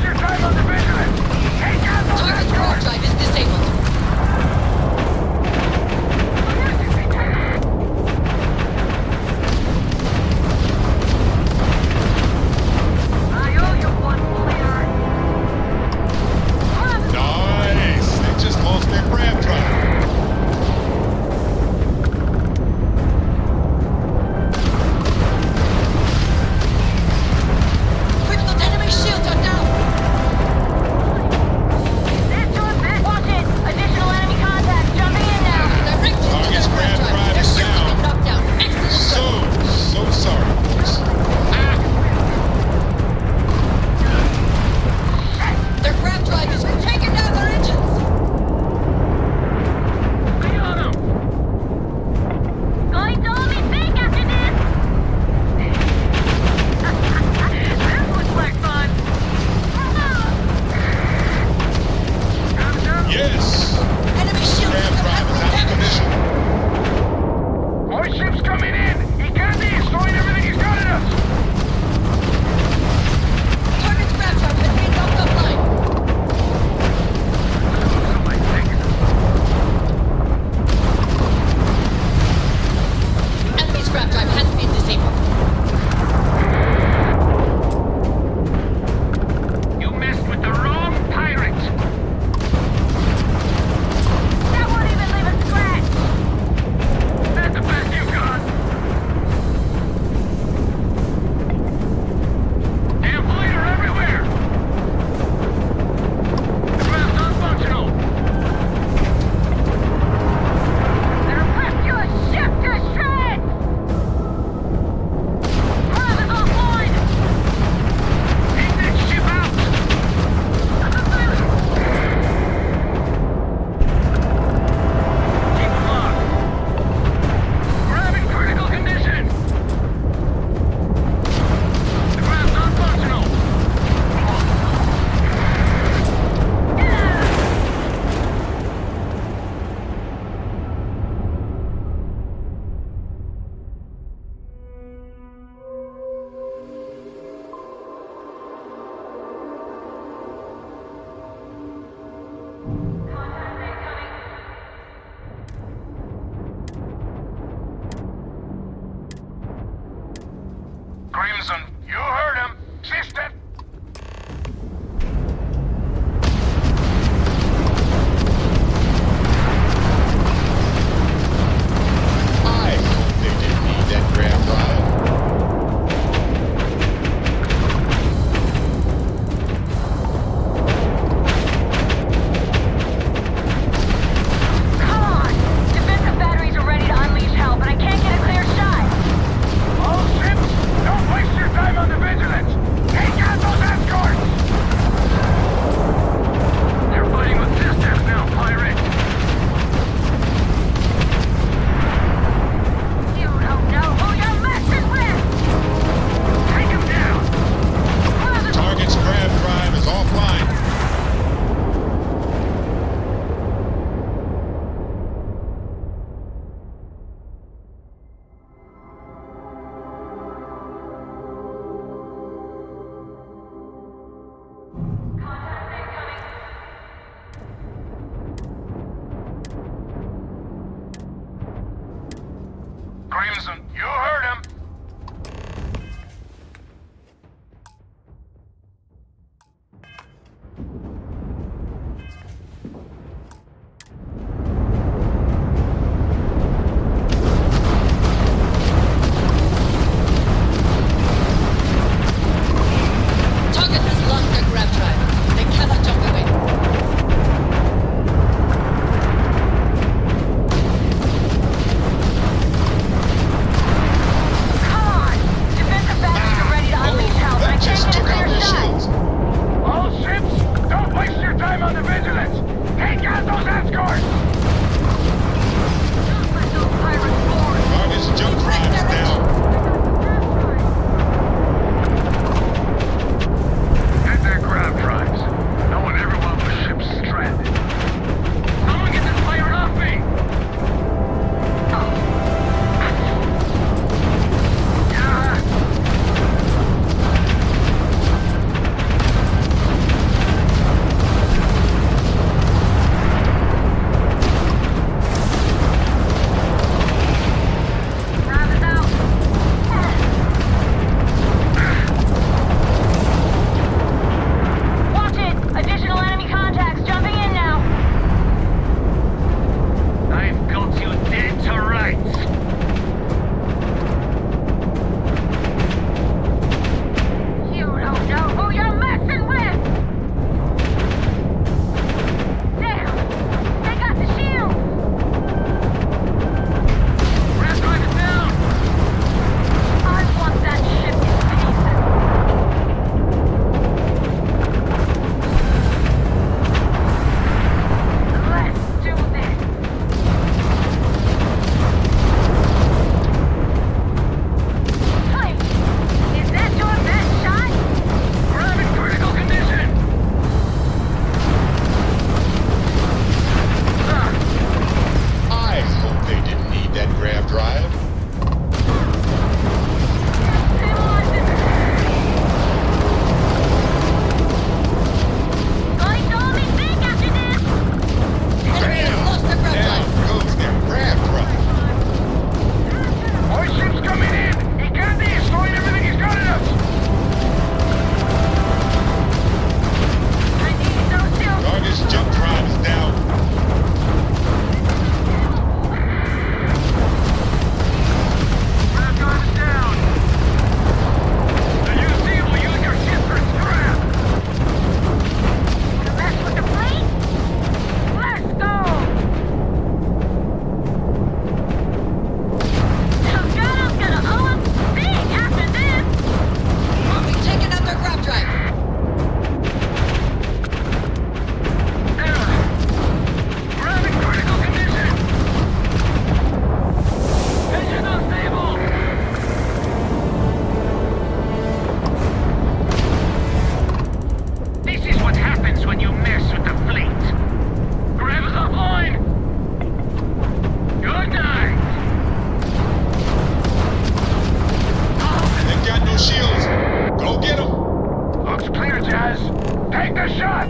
Take the shot!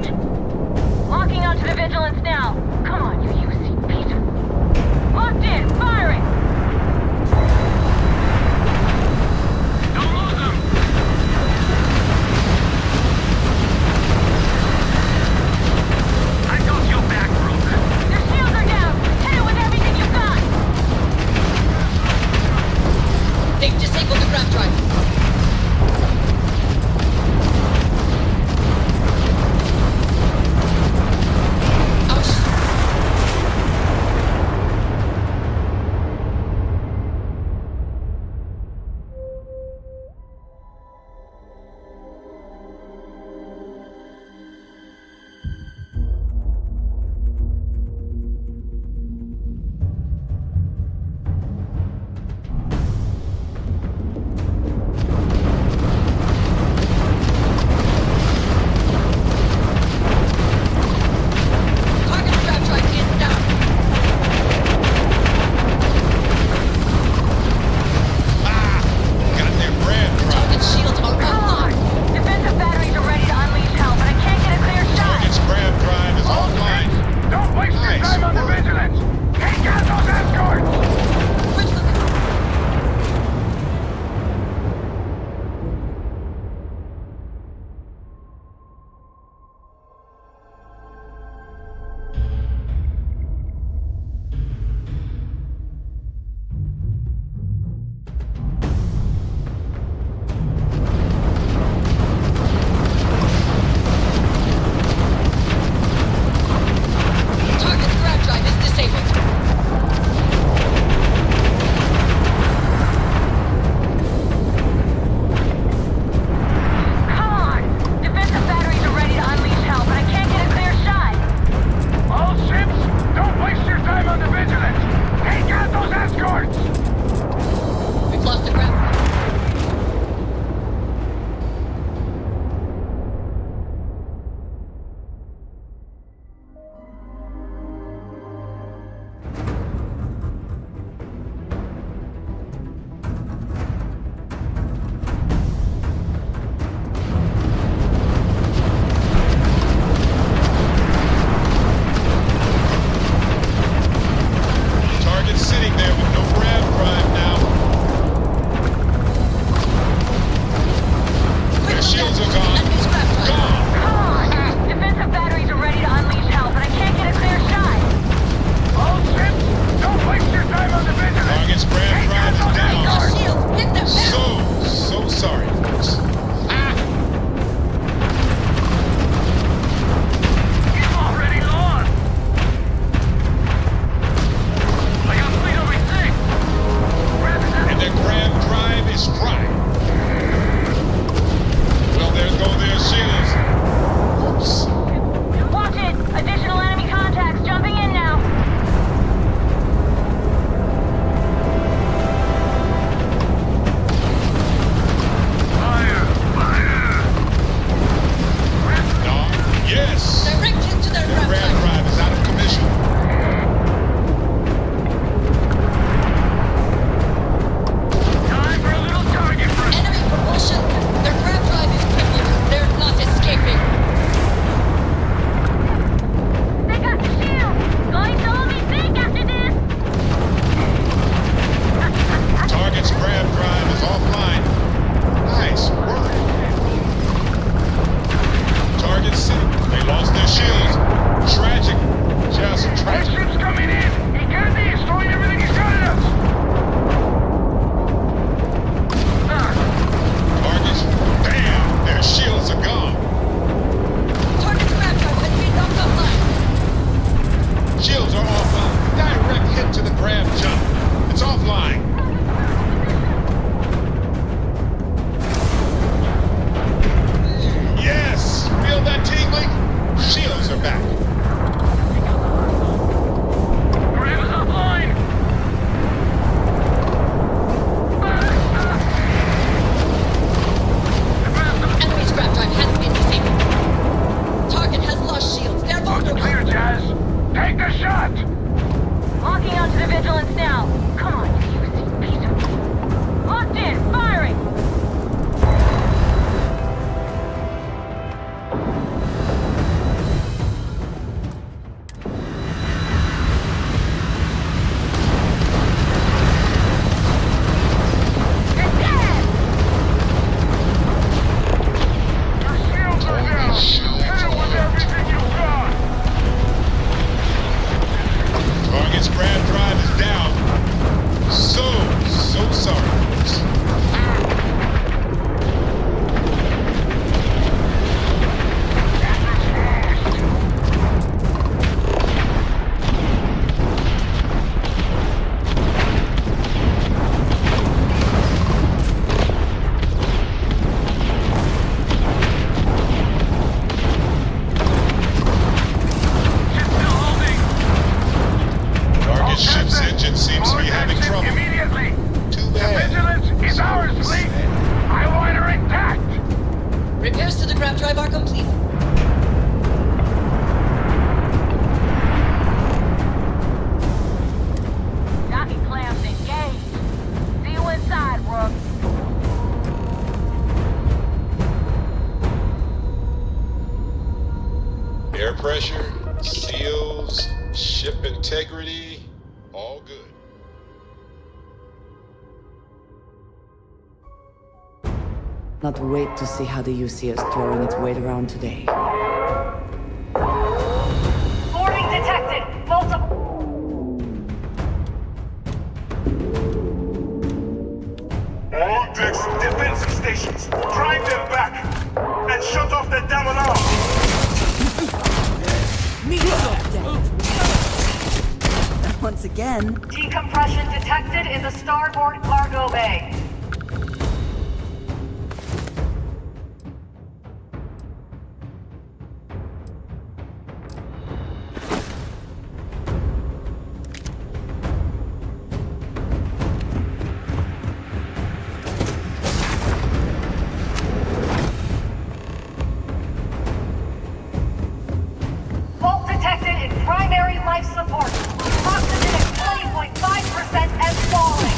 Locking onto the vigilance now. Come on, you UC piece of... Locked in, firing! Don't lose them! I got your back, Brooke. Their shields are down. Hit it with everything you've got. They've disabled the grab drive. Air pressure, seals, ship integrity, all good. Not wait to see how the UC is throwing its weight around today. Boarding detected! Multiple... All decks, defensive stations, drive them back and shut off the damn alarm. Once again. Decompression detected in the starboard cargo bay. Fault detected in primary life support. Oxygen at 20.5% and falling.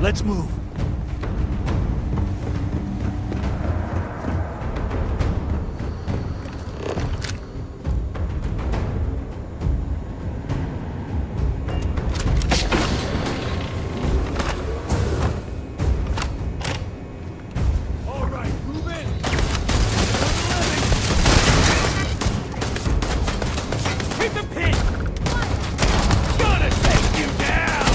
Let's move. All right, move in. Hit the pin. Gonna take you down.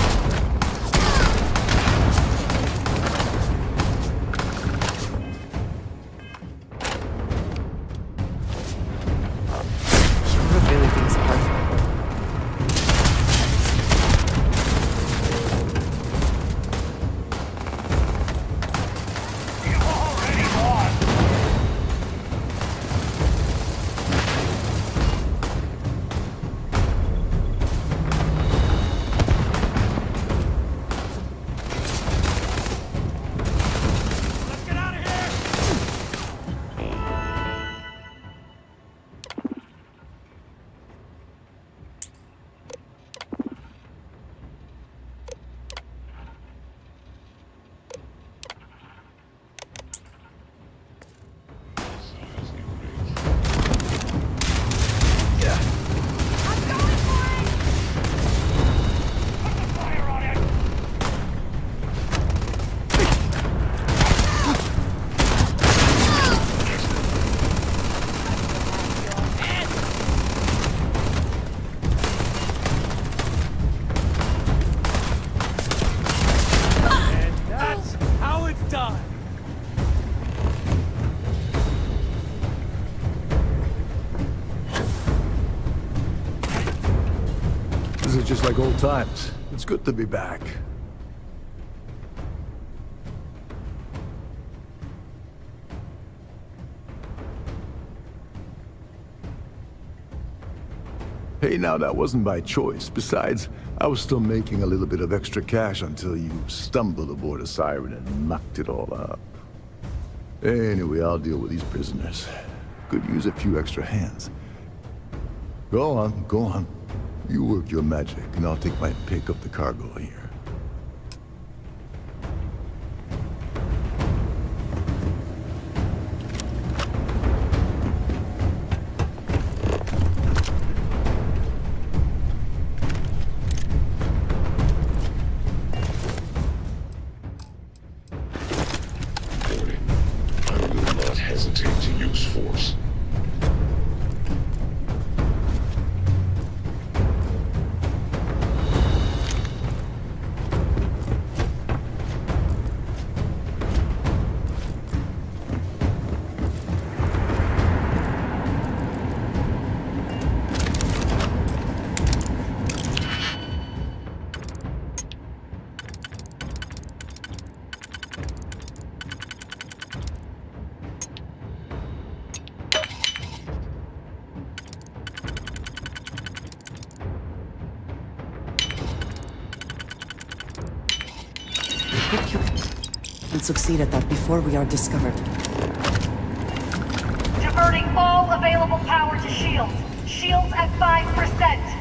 Things are just like old times. It's good to be back. Hey, now that wasn't by choice. Besides, I was still making a little bit of extra cash until you stumbled aboard a siren and mucked it all up. Anyway, I'll deal with these prisoners. Could use a few extra hands. Go on, go on. You work your magic, and I'll take my pick of the cargo here. Hesitate to use force. And succeed at that before we are discovered. Diverting all available power to shields. Shields at 5%.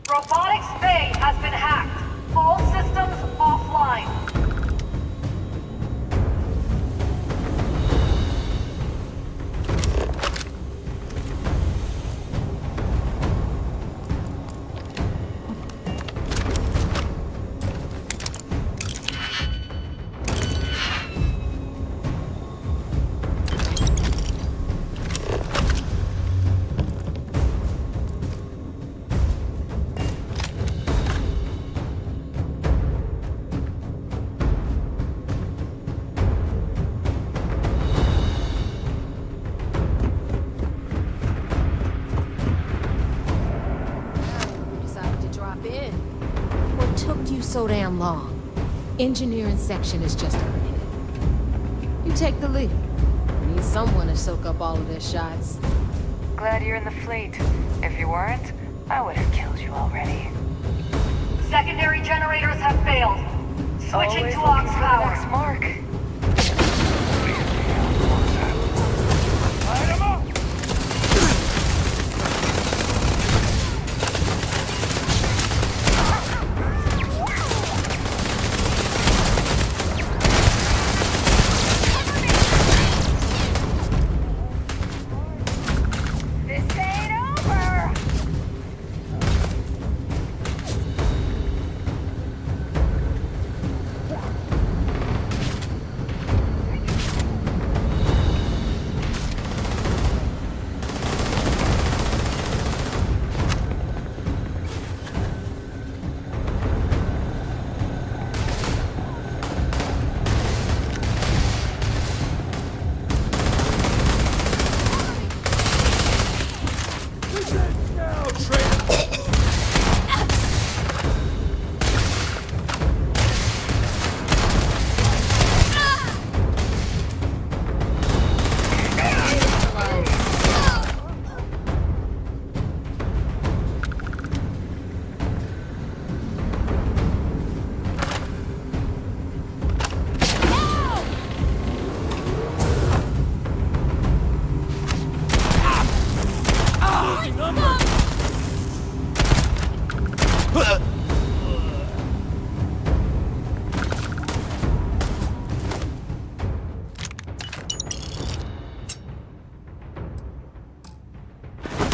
Robotics Bay has been hacked. All systems offline. So damn long. Engineering section is just hurting. You take the lead. We need someone to soak up all of their shots. Glad you're in the fleet. If you weren't, I would have killed you already. Secondary generators have failed. Switching to aux power. Next mark.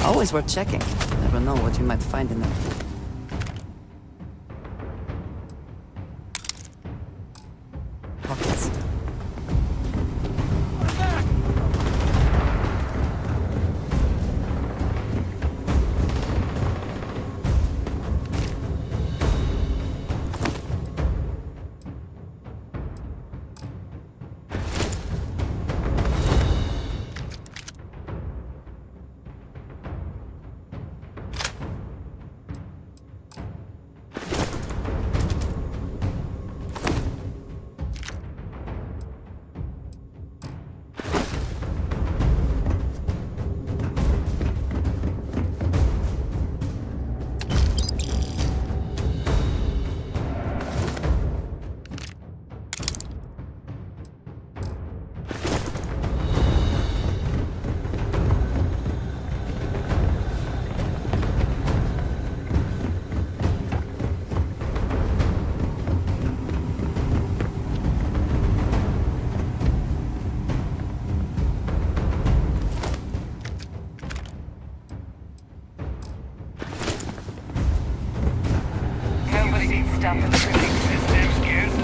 Always worth checking. Never know what you might find in there. Pockets. Stuff in the system scares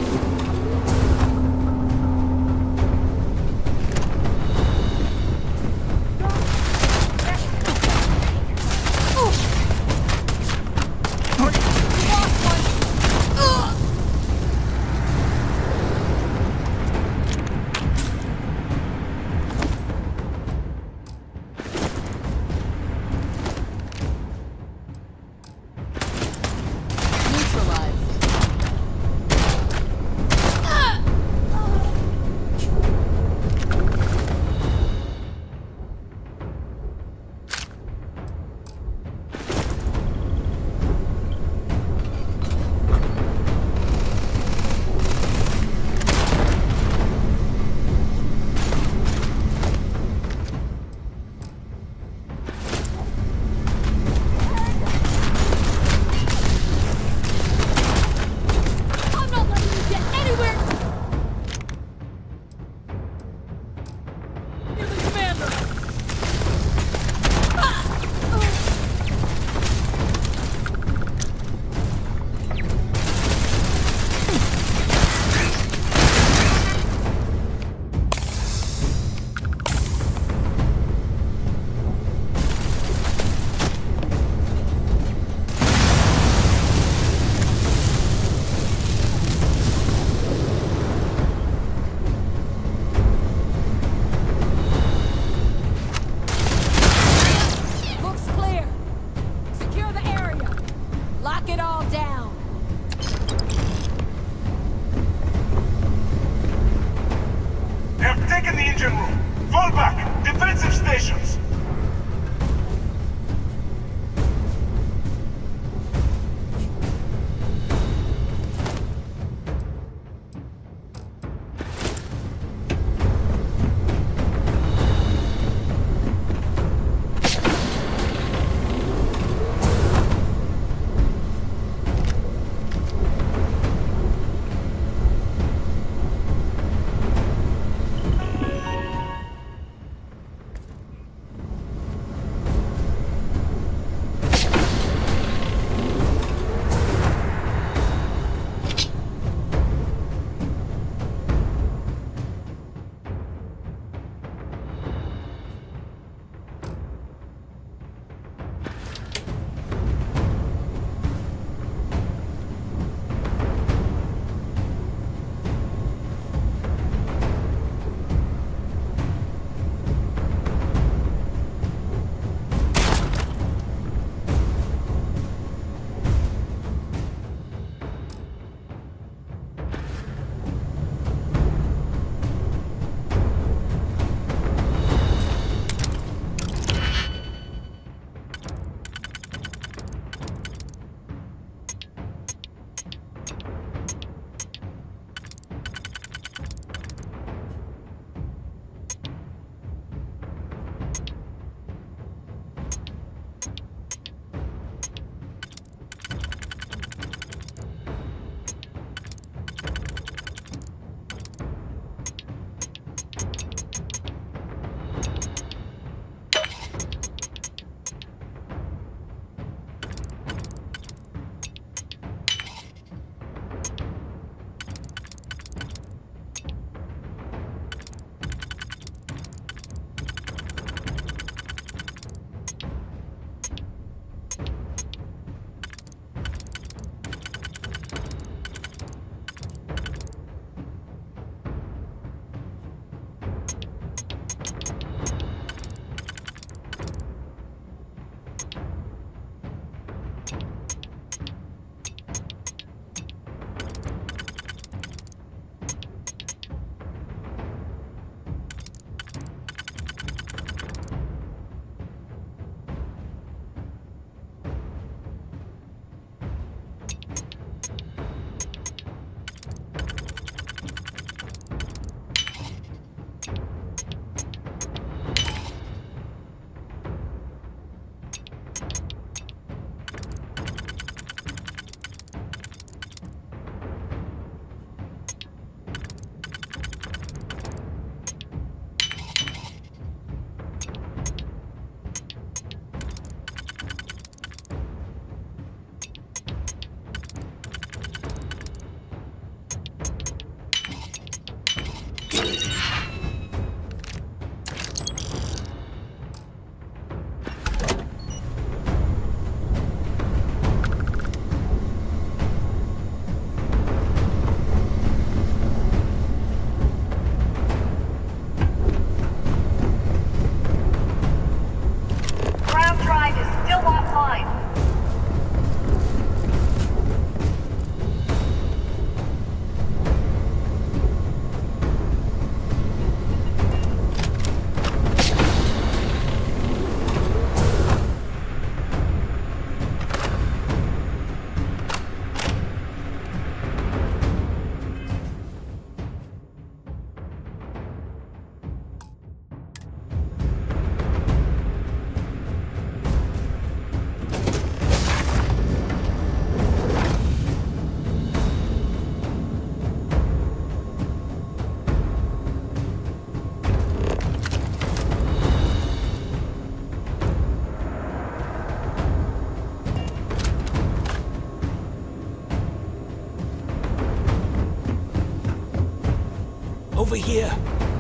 Over here!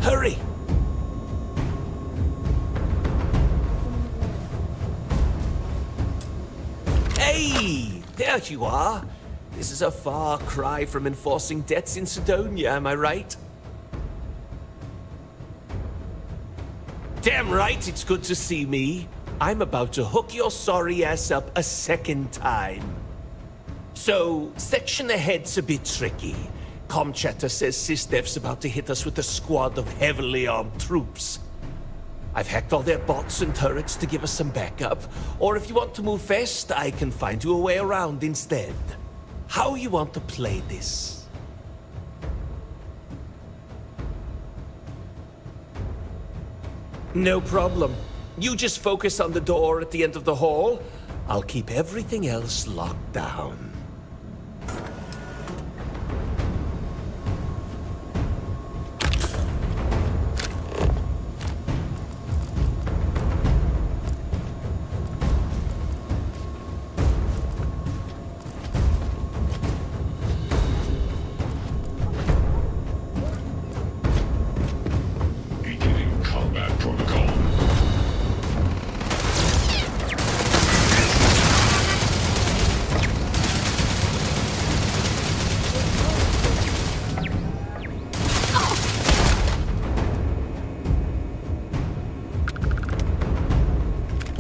Hurry! Hey! There you are! This is a far cry from enforcing debts in Sidonia, am I right? Damn right, it's good to see me. I'm about to hook your sorry ass up a second time. So, section ahead's a bit tricky. Comchatter says SysDev's about to hit us with a squad of heavily armed troops. I've hacked all their bots and turrets to give us some backup, or if you want to move fast, I can find you a way around instead. How you want to play this? No problem. You just focus on the door at the end of the hall. I'll keep everything else locked down.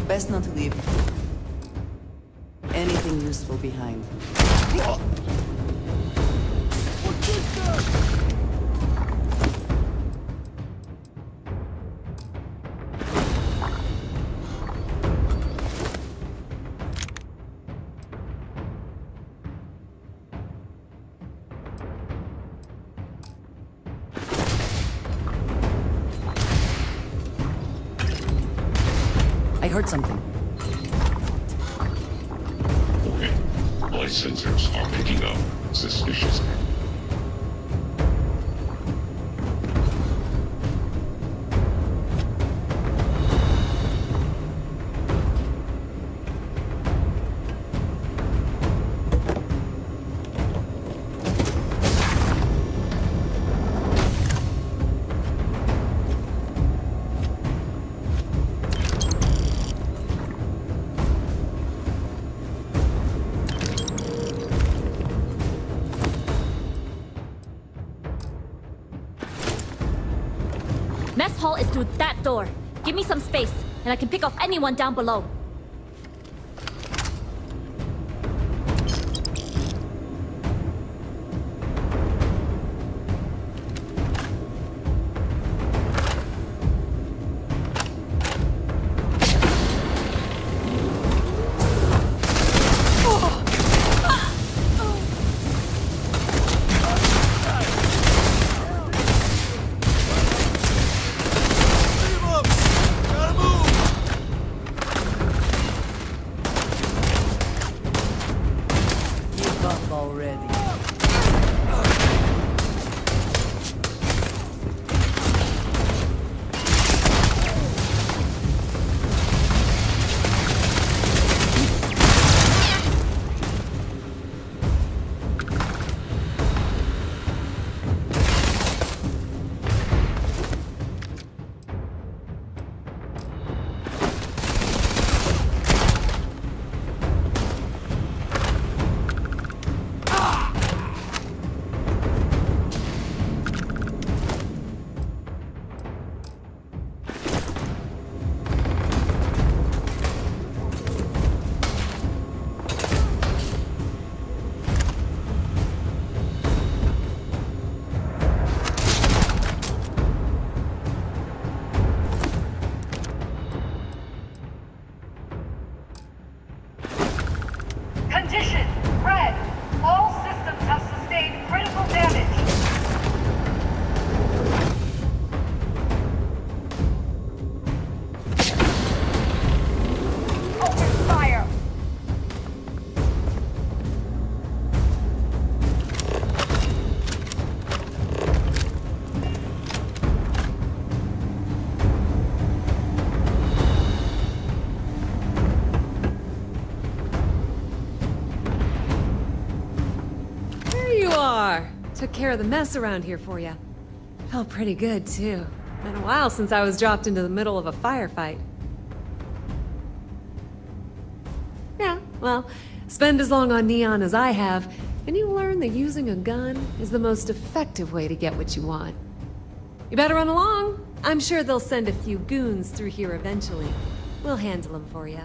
Best not to leave anything useful behind. I heard something. Okay. My sensors are picking up suspicious. Mess hall is through that door. Give me some space, and I can pick off anyone down below. Condition red. All systems have sustained critical damage. Open fire. Took care of the mess around here for you. Felt pretty good, too. Been a while since I was dropped into the middle of a firefight. Yeah, well, spend as long on Neon as I have, and you learn that using a gun is the most effective way to get what you want. You better run along. I'm sure they'll send a few goons through here eventually. We'll handle them for you.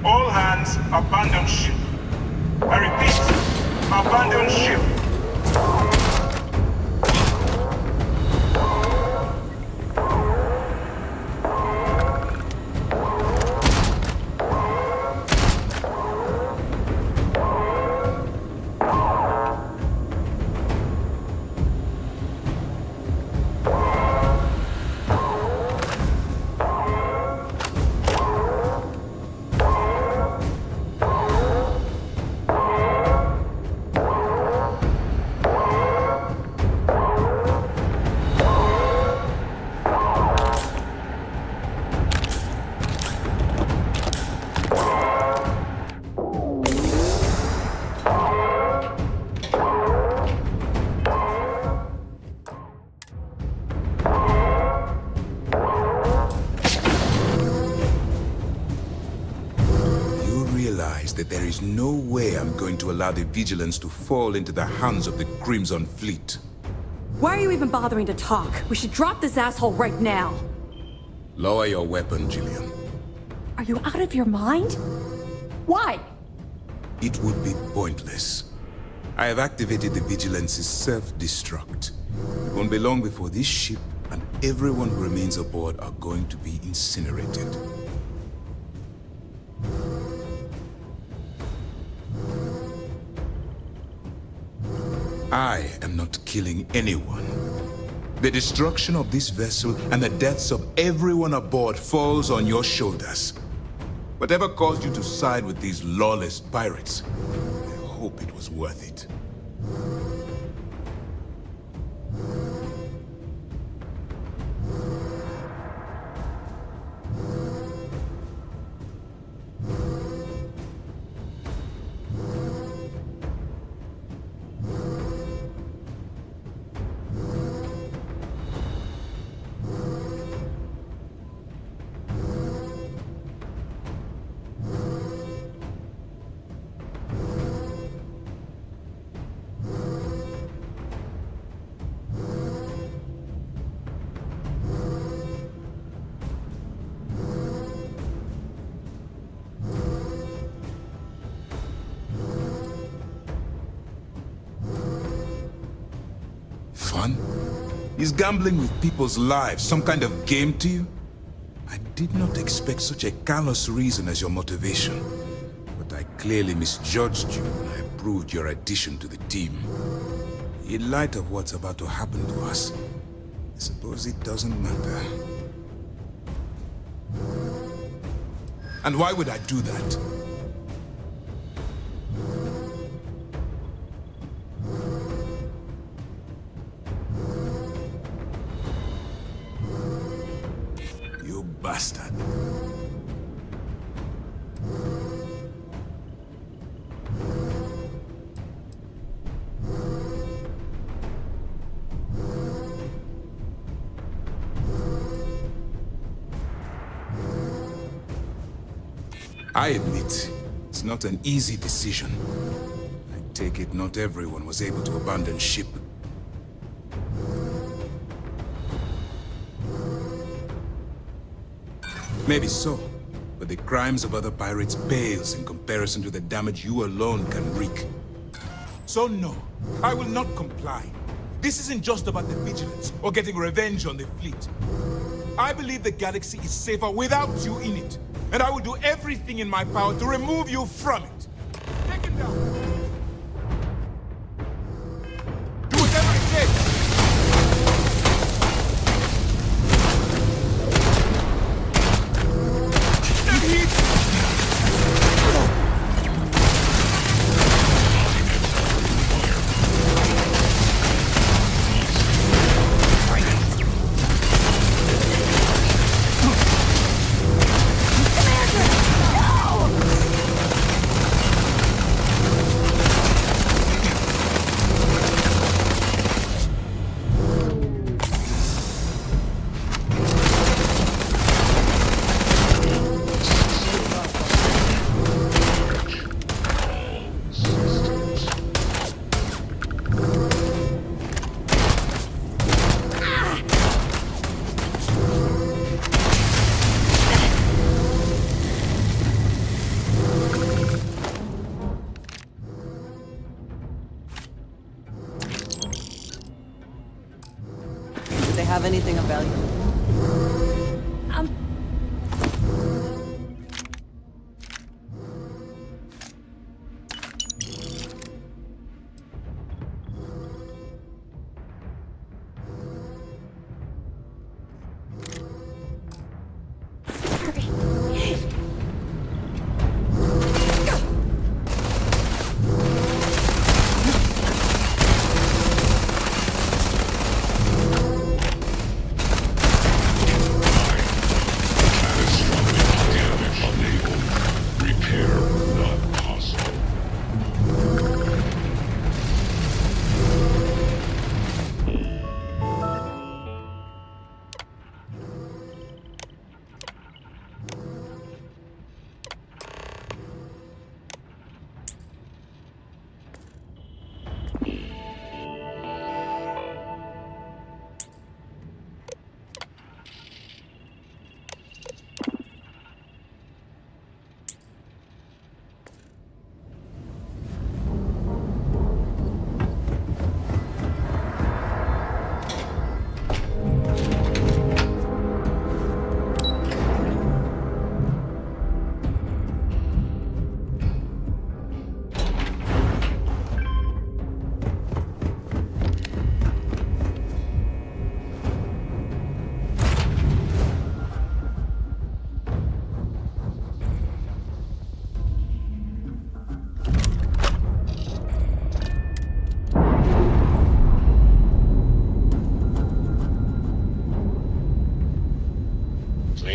All hands, abandon ship. I repeat, abandon ship. That there is no way I'm going to allow the Vigilance to fall into the hands of the Crimson Fleet. Why are you even bothering to talk? We should drop this asshole right now. Lower your weapon, Jillian. Are you out of your mind? Why? It would be pointless. I have activated the Vigilance's self-destruct. It won't be long before this ship and everyone who remains aboard are going to be incinerated. I am not killing anyone. The destruction of this vessel and the deaths of everyone aboard falls on your shoulders. Whatever caused you to side with these lawless pirates, I hope it was worth it. Fun? Is gambling with people's lives some kind of game to you? I did not expect such a callous reason as your motivation. But I clearly misjudged you when I approved your addition to the team. In light of what's about to happen to us, I suppose it doesn't matter. And why would I do that? You bastard. I admit, it's not an easy decision. I take it not everyone was able to abandon ship. Maybe so, but the crimes of other pirates pales in comparison to the damage you alone can wreak. So no, I will not comply. This isn't just about the vigilance or getting revenge on the fleet. I believe the galaxy is safer without you in it, and I will do everything in my power to remove you from it. Take him down. Do whatever it takes. Have anything of value?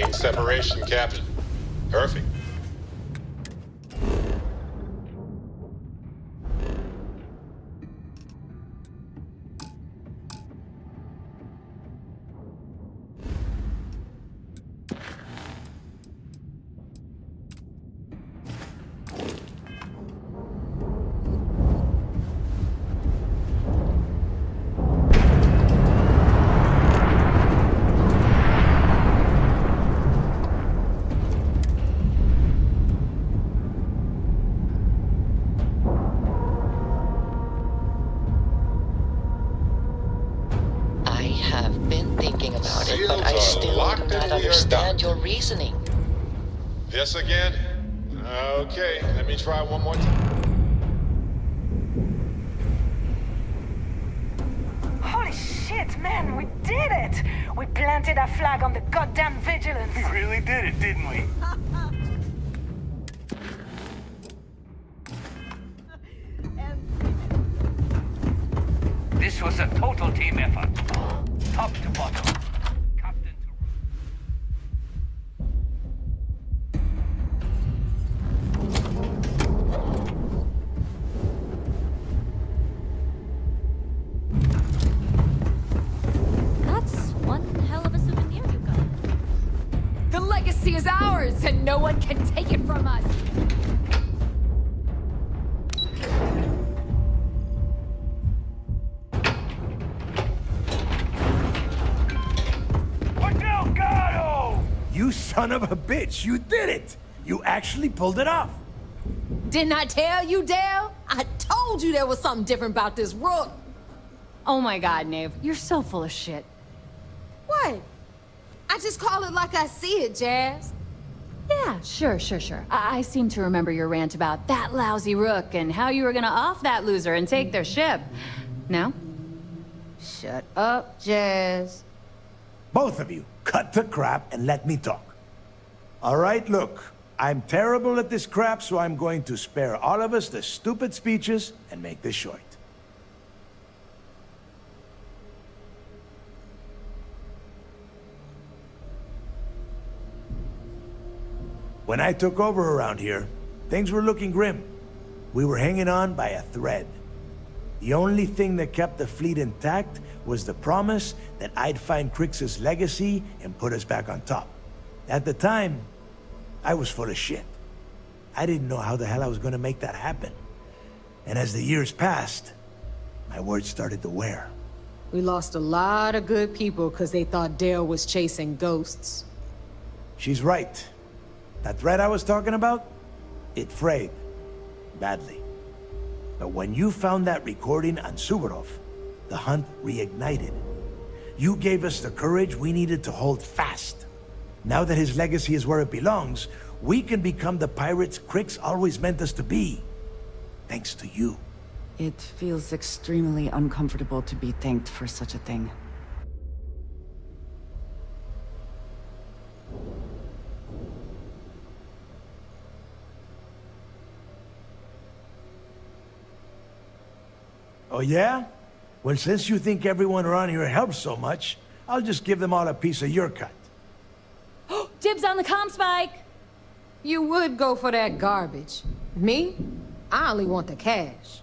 Separation, Captain. Perfect. Your reasoning. This again? Okay, let me try one more time. Holy shit, man, we did it! We planted a flag on the goddamn vigilance. We really did it, didn't we? This was a total team effort. Top to bottom. Is ours, and no one can take it from us. You son of a bitch! You did it! You actually pulled it off! Didn't I tell you, Dale? I told you there was something different about this rook. Oh my god, Nave, you're so full of shit. What? I just call it like I see it, Jazz. Yeah, sure. I seem to remember your rant about that lousy rook and how you were gonna off that loser and take their ship. No? Shut up, Jazz. Both of you, cut the crap and let me talk. All right, look. I'm terrible at this crap, so I'm going to spare all of us the stupid speeches and make this short. When I took over around here, things were looking grim. We were hanging on by a thread. The only thing that kept the fleet intact was the promise that I'd find Crix's legacy and put us back on top. At the time, I was full of shit. I didn't know how the hell I was gonna make that happen. And as the years passed, my words started to wear. We lost a lot of good people because they thought Dale was chasing ghosts. She's right. That thread I was talking about, it frayed. Badly. But when you found that recording on Suvorov, the hunt reignited. You gave us the courage we needed to hold fast. Now that his legacy is where it belongs, we can become the pirates Crix always meant us to be. Thanks to you. It feels extremely uncomfortable to be thanked for such a thing. Oh yeah? Well, since you think everyone around here helps so much, I'll just give them all a piece of your cut. Dibs on the comm spike! You would go for that garbage. Me? I only want the cash.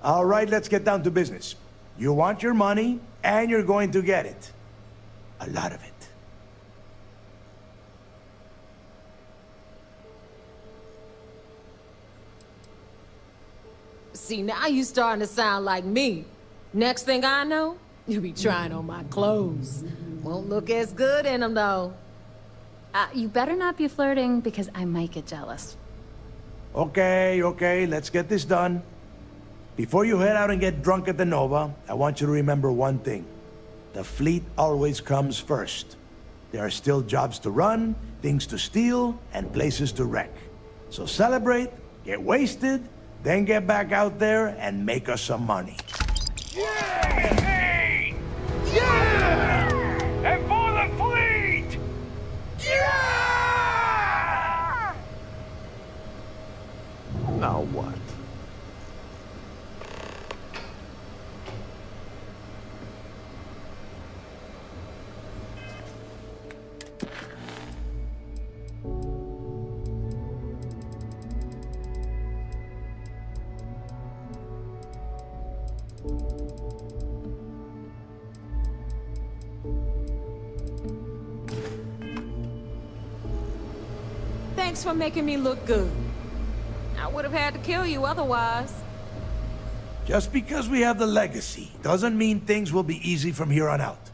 All right, let's get down to business. You want your money, and you're going to get it. A lot of it. See, now you starting to sound like me. Next thing I know, you be trying on my clothes. Won't look as good in them, though. You better not be flirting, because I might get jealous. Okay, let's get this done. Before you head out and get drunk at the Nova, I want you to remember one thing. The fleet always comes first. There are still jobs to run, things to steal, and places to wreck. So celebrate, get wasted, then get back out there and make us some money. Yeah! Hey! Yeah! And for the fleet! Yeah! Now what? Thanks for making me look good. I would have had to kill you otherwise. Just because we have the legacy doesn't mean things will be easy from here on out.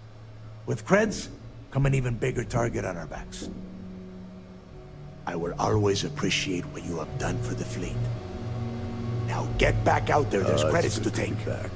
With creds, come an even bigger target on our backs. I will always appreciate what you have done for the fleet. Now get back out there, there's credits to take. Back.